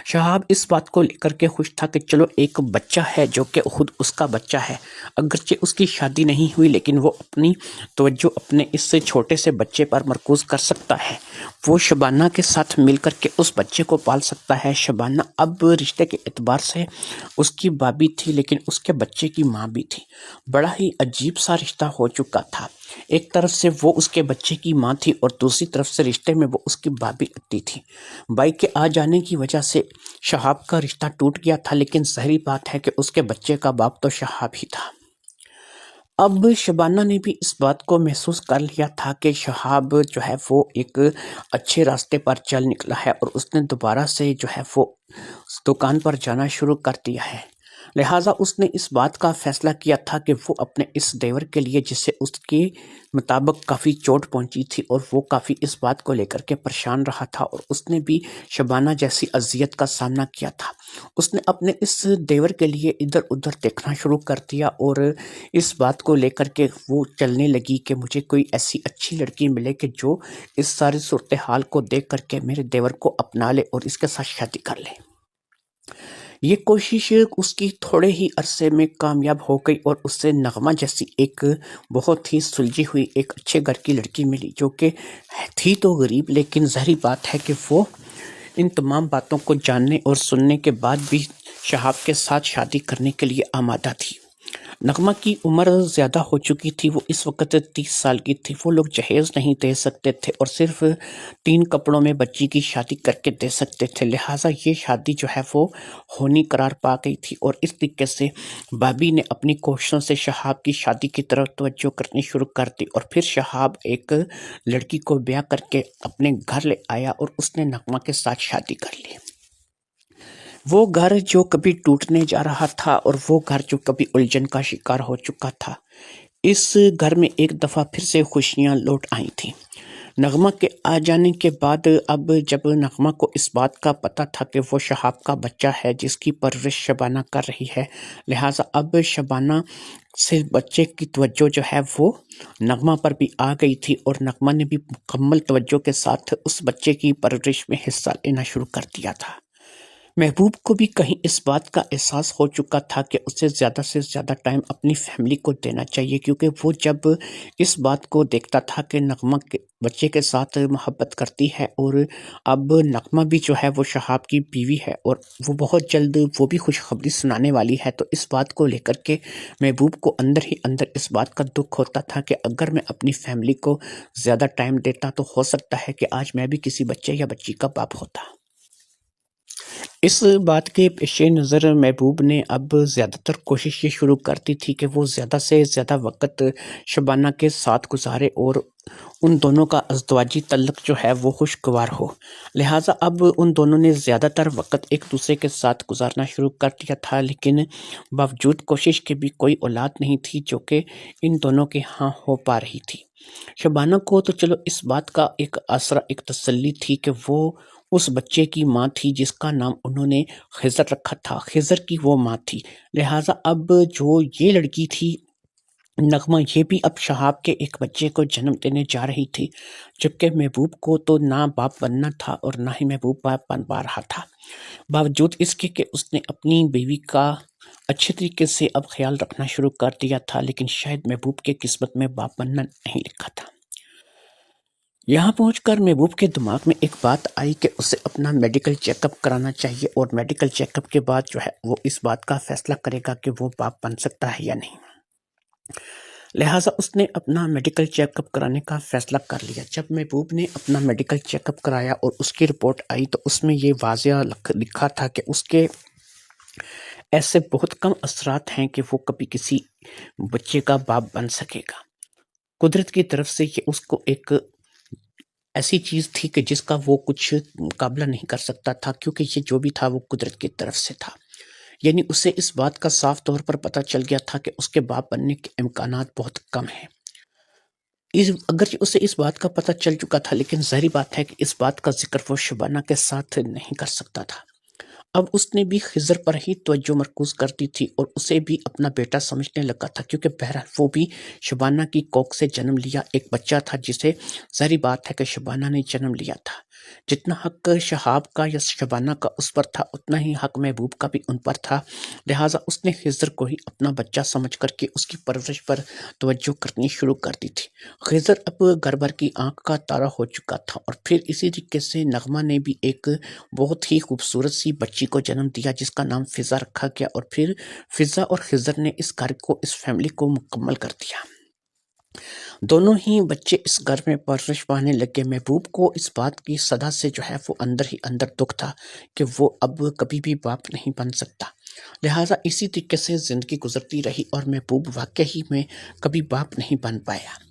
شہاب اس بات کو لے کر کے خوش تھا کہ چلو ایک بچہ ہے جو کہ خود اس کا بچہ ہے، اگرچہ اس کی شادی نہیں ہوئی لیکن وہ اپنی توجہ اپنے اس سے چھوٹے سے بچے پر مرکوز کر سکتا ہے۔ وہ شبانہ کے ساتھ مل کر کے اس بچے کو پال سکتا ہے۔ شبانہ اب رشتے کے اعتبار سے اس کی بابی تھی، لیکن اس کے بچے کی ماں بھی تھی۔ بڑا ہی عجیب سا رشتہ ہو چکا تھا۔ ایک طرف سے وہ اس کے بچے کی ماں تھی، اور دوسری طرف سے رشتے میں وہ اس کی بابی لگتی تھی۔ بھائی کے آ جانے کی وجہ سے شہاب کا رشتہ ٹوٹ گیا تھا، لیکن ظاہری بات ہے کہ اس کے بچے کا باپ تو شہاب ہی تھا۔ اب شبانہ نے بھی اس بات کو محسوس کر لیا تھا کہ شہاب جو ہے وہ ایک اچھے راستے پر چل نکلا ہے، اور اس نے دوبارہ سے جو ہے وہ اس دکان پر جانا شروع کر دیا ہے۔ لہٰذا اس نے اس بات کا فیصلہ کیا تھا کہ وہ اپنے اس دیور کے لیے، جسے اس کے مطابق کافی چوٹ پہنچی تھی اور وہ کافی اس بات کو لے کر کے پریشان رہا تھا، اور اس نے بھی شبانہ جیسی اذیت کا سامنا کیا تھا، اس نے اپنے اس دیور کے لیے ادھر ادھر دیکھنا شروع کر دیا، اور اس بات کو لے کر کے وہ چلنے لگی کہ مجھے کوئی ایسی اچھی لڑکی ملے کہ جو اس ساری صورتحال کو دیکھ کر کے میرے دیور کو اپنا لے اور اس کے ساتھ شادی کر لے۔ یہ کوشش اس کی تھوڑے ہی عرصے میں کامیاب ہو گئی، اور اس سے نغمہ جیسی ایک بہت ہی سلجھی ہوئی ایک اچھے گھر کی لڑکی ملی، جو کہ تھی تو غریب، لیکن ظاہری بات ہے کہ وہ ان تمام باتوں کو جاننے اور سننے کے بعد بھی شہاب کے ساتھ شادی کرنے کے لیے آمادہ تھی۔ نغمہ کی عمر زیادہ ہو چکی تھی، وہ اس وقت 30 سال کی تھی۔ وہ لوگ جہیز نہیں دے سکتے تھے اور صرف 3 کپڑوں میں بچی کی شادی کر کے دے سکتے تھے، لہٰذا یہ شادی جو ہے وہ ہونی قرار پا گئی تھی، اور اس طریقے سے بابی نے اپنی کوششوں سے شہاب کی شادی کی طرف توجہ کرنی شروع کر دی، اور پھر شہاب ایک لڑکی کو بیاہ کر کے اپنے گھر لے آیا اور اس نے نغمہ کے ساتھ شادی کر لی۔ وہ گھر جو کبھی ٹوٹنے جا رہا تھا اور وہ گھر جو کبھی الجھن کا شکار ہو چکا تھا، اس گھر میں ایک دفعہ پھر سے خوشیاں لوٹ آئی تھیں۔ نغمہ کے آ جانے کے بعد اب جب نغمہ کو اس بات کا پتہ تھا کہ وہ شہاب کا بچہ ہے جس کی پرورش شبانہ کر رہی ہے، لہٰذا اب شبانہ سے بچے کی توجہ جو ہے وہ نغمہ پر بھی آ گئی تھی، اور نغمہ نے بھی مکمل توجہ کے ساتھ اس بچے کی پرورش میں حصہ لینا شروع کر دیا تھا۔ محبوب کو بھی کہیں اس بات کا احساس ہو چکا تھا کہ اسے زیادہ سے زیادہ ٹائم اپنی فیملی کو دینا چاہیے، کیونکہ وہ جب اس بات کو دیکھتا تھا کہ نغمہ کے بچے کے ساتھ محبت کرتی ہے، اور اب نغمہ بھی جو ہے وہ شہاب کی بیوی ہے اور وہ بہت جلد وہ بھی خوشخبری سنانے والی ہے، تو اس بات کو لے کر کے محبوب کو اندر ہی اندر اس بات کا دکھ ہوتا تھا کہ اگر میں اپنی فیملی کو زیادہ ٹائم دیتا تو ہو سکتا ہے کہ آج میں بھی کسی بچے یا بچی کا باپ ہوتا۔ اس بات کے پیش نظر محبوب نے اب زیادہ تر کوشش یہ شروع کر دی تھی کہ وہ زیادہ سے زیادہ وقت شبانہ کے ساتھ گزارے اور ان دونوں کا ازدواجی تعلق جو ہے وہ خوشگوار ہو، لہٰذا اب ان دونوں نے زیادہ تر وقت ایک دوسرے کے ساتھ گزارنا شروع کر دیا تھا، لیکن باوجود کوشش کے بھی کوئی اولاد نہیں تھی جو کہ ان دونوں کے ہاں ہو پا رہی تھی۔ شبانہ کو تو چلو اس بات کا ایک آسرا، ایک تسلی تھی کہ وہ اس بچے کی ماں تھی جس کا نام انہوں نے خضر رکھا تھا، خضر کی وہ ماں تھی، لہٰذا اب جو یہ لڑکی تھی نغمہ، یہ بھی اب شہاب کے ایک بچے کو جنم دینے جا رہی تھی، جبکہ محبوب کو تو نہ باپ بننا تھا اور نہ ہی محبوب باپ بن پا رہا تھا، باوجود اس کے کہ اس نے اپنی بیوی کا اچھے طریقے سے اب خیال رکھنا شروع کر دیا تھا، لیکن شاید محبوب کے قسمت میں باپ بننا نہیں لکھا تھا۔ یہاں پہنچ کر محبوب کے دماغ میں ایک بات آئی کہ اسے اپنا میڈیکل چیک اپ کرانا چاہیے، اور میڈیکل چیک اپ کے بعد جو ہے وہ اس بات کا فیصلہ کرے گا کہ وہ باپ بن سکتا ہے یا نہیں۔ لہٰذا اس نے اپنا میڈیکل چیک اپ کرانے کا فیصلہ کر لیا۔ جب محبوب نے اپنا میڈیکل چیک اپ کرایا اور اس کی رپورٹ آئی تو اس میں یہ واضح لکھا تھا کہ اس کے ایسے بہت کم اثرات ہیں کہ وہ کبھی کسی بچے کا باپ بن سکے گا۔ قدرت کی طرف سے یہ اس کو ایک ایسی چیز تھی کہ جس کا وہ کچھ مقابلہ نہیں کر سکتا تھا، کیونکہ یہ جو بھی تھا وہ قدرت کی طرف سے تھا، یعنی اسے اس بات کا صاف طور پر پتہ چل گیا تھا کہ اس کے باپ بننے کے امکانات بہت کم ہیں۔ اگرچہ اسے اس بات کا پتہ چل چکا تھا، لیکن ظاہری بات ہے کہ اس بات کا ذکر وہ شبانہ کے ساتھ نہیں کر سکتا تھا۔ اب اس نے بھی خضر پر ہی توجہ مرکوز کر دی تھی اور اسے بھی اپنا بیٹا سمجھنے لگا تھا، کیونکہ بہرحال وہ بھی شبانہ کی کوکھ سے جنم لیا ایک بچہ تھا جسے ظاہری بات ہے کہ شبانہ نے جنم لیا تھا۔ جتنا حق شہاب کا یا شبانہ کا اس پر تھا، اتنا ہی حق محبوب کا بھی ان پر تھا، لہٰذا اس نے خضر کو ہی اپنا بچہ سمجھ کر کے اس کی پرورش پر توجہ کرنی شروع کر دی تھی۔ خضر اب گھر بھر کی آنکھ کا تارا ہو چکا تھا، اور پھر اسی طریقے سے نغمہ نے بھی ایک بہت ہی خوبصورت سی بچی کو جنم دیا جس کا نام فضا رکھا گیا، اور پھر فضا اور خضر نے اس گھر کو، اس فیملی کو مکمل کر دیا۔ دونوں ہی بچے اس گھر میں پرورش پانے لگے۔ محبوب کو اس بات کی صدا سے جو ہے وہ اندر ہی اندر دکھ تھا کہ وہ اب کبھی بھی باپ نہیں بن سکتا، لہٰذا اسی طریقے سے زندگی گزرتی رہی اور محبوب واقعی میں کبھی باپ نہیں بن پایا۔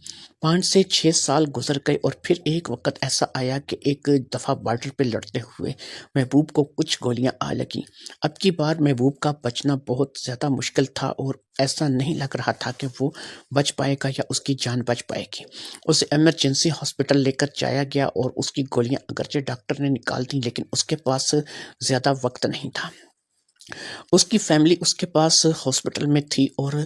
5 سے 6 سال گزر گئے، اور پھر ایک وقت ایسا آیا کہ ایک دفعہ بارڈر پہ لڑتے ہوئے محبوب کو کچھ گولیاں آ لگیں۔ اب کی بار محبوب کا بچنا بہت زیادہ مشکل تھا، اور ایسا نہیں لگ رہا تھا کہ وہ بچ پائے گا یا اس کی جان بچ پائے گی۔ اسے ایمرجنسی ہاسپٹل لے کر جایا گیا، اور اس کی گولیاں اگرچہ ڈاکٹر نے نکال دیں، لیکن اس کے پاس زیادہ وقت نہیں تھا۔ اس کی فیملی اس کے پاس ہاسپٹل میں تھی، اور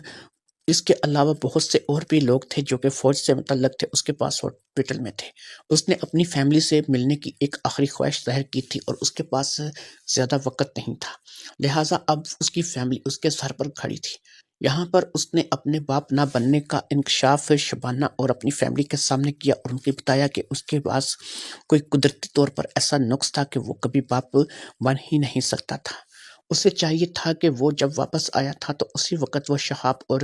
اس کے علاوہ بہت سے اور بھی لوگ تھے جو کہ فوج سے متعلق تھے، اس کے پاس ہاسپٹل میں تھے۔ اس نے اپنی فیملی سے ملنے کی ایک آخری خواہش ظاہر کی تھی، اور اس کے پاس زیادہ وقت نہیں تھا، لہٰذا اب اس کی فیملی اس کے سر پر کھڑی تھی۔ یہاں پر اس نے اپنے باپ نہ بننے کا انکشاف شبانہ اور اپنی فیملی کے سامنے کیا، اور ان کو بتایا کہ اس کے پاس کوئی قدرتی طور پر ایسا نقص تھا کہ وہ کبھی باپ بن ہی نہیں سکتا تھا۔ اسے چاہیے تھا کہ وہ جب واپس آیا تھا تو اسی وقت وہ شہاب اور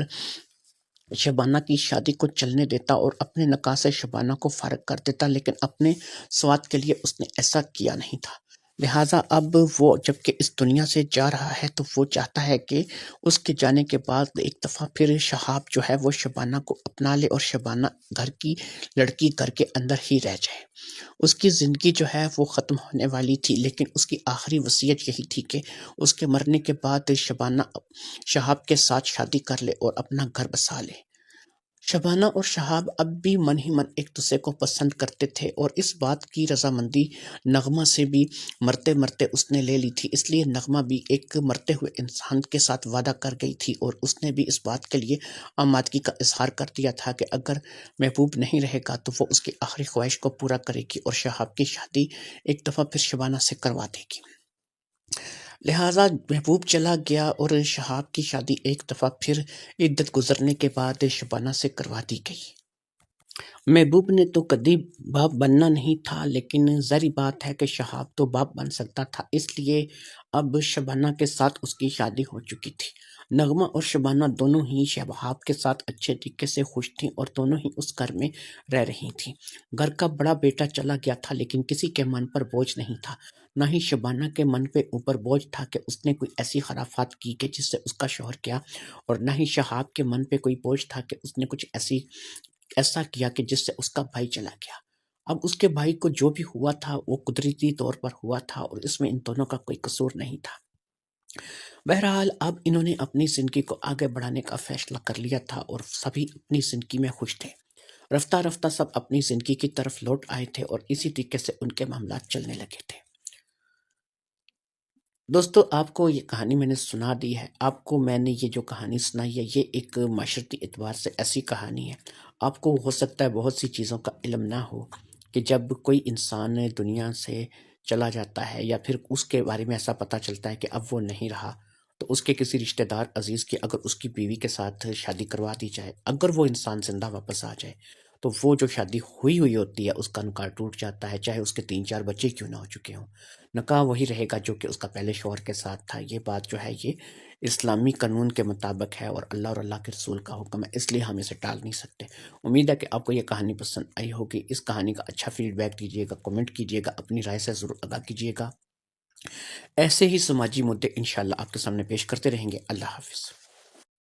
شبانہ کی شادی کو چلنے دیتا اور اپنے نکاح سے شبانہ کو فارغ کر دیتا، لیکن اپنے سواد کے لیے اس نے ایسا کیا نہیں تھا۔ لہٰذا اب وہ جب کہ اس دنیا سے جا رہا ہے تو وہ چاہتا ہے کہ اس کے جانے کے بعد ایک دفعہ پھر شہاب جو ہے وہ شبانہ کو اپنا لے، اور شبانہ گھر کی لڑکی گھر کے اندر ہی رہ جائے۔ اس کی زندگی جو ہے وہ ختم ہونے والی تھی، لیکن اس کی آخری وصیت یہی تھی کہ اس کے مرنے کے بعد شبانہ شہاب کے ساتھ شادی کر لے اور اپنا گھر بسا لے۔ شبانہ اور شہاب اب بھی من ہی من ایک دوسرے کو پسند کرتے تھے، اور اس بات کی رضامندی نغمہ سے بھی مرتے مرتے اس نے لے لی تھی۔ اس لیے نغمہ بھی ایک مرتے ہوئے انسان کے ساتھ وعدہ کر گئی تھی، اور اس نے بھی اس بات کے لیے آمادگی کا اظہار کر دیا تھا کہ اگر محبوب نہیں رہے گا تو وہ اس کی آخری خواہش کو پورا کرے گی اور شہاب کی شادی ایک دفعہ پھر شبانہ سے کروا دے گی۔ لہٰذا محبوب چلا گیا اور شہاب کی شادی ایک دفعہ پھر عدت گزرنے کے بعد شبانہ سے کروا دی گئی۔ محبوب نے تو کبھی باپ بننا نہیں تھا، لیکن ظاہری بات ہے کہ شہاب تو باپ بن سکتا تھا، اس لیے اب شبانہ کے ساتھ اس کی شادی ہو چکی تھی۔ نغمہ اور شبانہ دونوں ہی شہاب کے ساتھ اچھے طریقے سے خوش تھیں اور دونوں ہی اس گھر میں رہ رہی تھیں۔ گھر کا بڑا بیٹا چلا گیا تھا، لیکن کسی کے من پر بوجھ نہیں تھا، نہ ہی شبانہ کے من پہ اوپر بوجھ تھا کہ اس نے کوئی ایسی خرافات کی کہ جس سے اس کا شوہر کیا، اور نہ ہی شہاب کے من پہ کوئی بوجھ تھا کہ اس نے کچھ ایسا کیا کہ جس سے اس کا بھائی چلا گیا۔ اب اس کے بھائی کو جو بھی ہوا تھا وہ قدرتی طور پر ہوا تھا، اور اس میں ان دونوں کا کوئی قصور نہیں تھا۔ بہرحال اب انہوں نے اپنی زندگی کو آگے بڑھانے کا فیصلہ کر لیا تھا، اور سبھی اپنی زندگی میں خوش تھے۔ رفتہ رفتہ سب اپنی زندگی کی طرف لوٹ آئے تھے، اور اسی طریقے سے ان کے معاملات چلنے لگے تھے۔ دوستو، آپ کو یہ کہانی میں نے سنا دی ہے۔ آپ کو میں نے یہ جو کہانی سنائی ہے یہ ایک معاشرتی اعتبار سے ایسی کہانی ہے، آپ کو ہو سکتا ہے بہت سی چیزوں کا علم نہ ہو کہ جب کوئی انسان دنیا سے چلا جاتا ہے یا پھر اس کے بارے میں ایسا پتہ چلتا ہے کہ اب وہ نہیں رہا، تو اس کے کسی رشتہ دار عزیز کی اگر اس کی بیوی کے ساتھ شادی کروا دی جائے، اگر وہ انسان زندہ واپس آ جائے، تو وہ جو شادی ہوئی ہوتی ہے اس کا نکاح ٹوٹ جاتا ہے، چاہے اس کے 3-4 بچے کیوں نہ ہو چکے ہوں۔ نکاح وہی رہے گا جو کہ اس کا پہلے شوہر کے ساتھ تھا۔ یہ بات جو ہے یہ اسلامی قانون کے مطابق ہے، اور اللہ کے رسول کا حکم ہے، اس لیے ہم اسے ٹال نہیں سکتے۔ امید ہے کہ آپ کو یہ کہانی پسند آئی ہوگی۔ اس کہانی کا اچھا فیڈ بیک دیجیے گا، کمنٹ کیجیے گا، اپنی رائے سے ضرور آگاہ کیجیے گا۔ ایسے ہی سماجی مدعے انشاءاللہ آپ کے سامنے پیش کرتے رہیں گے۔ اللہ حافظ۔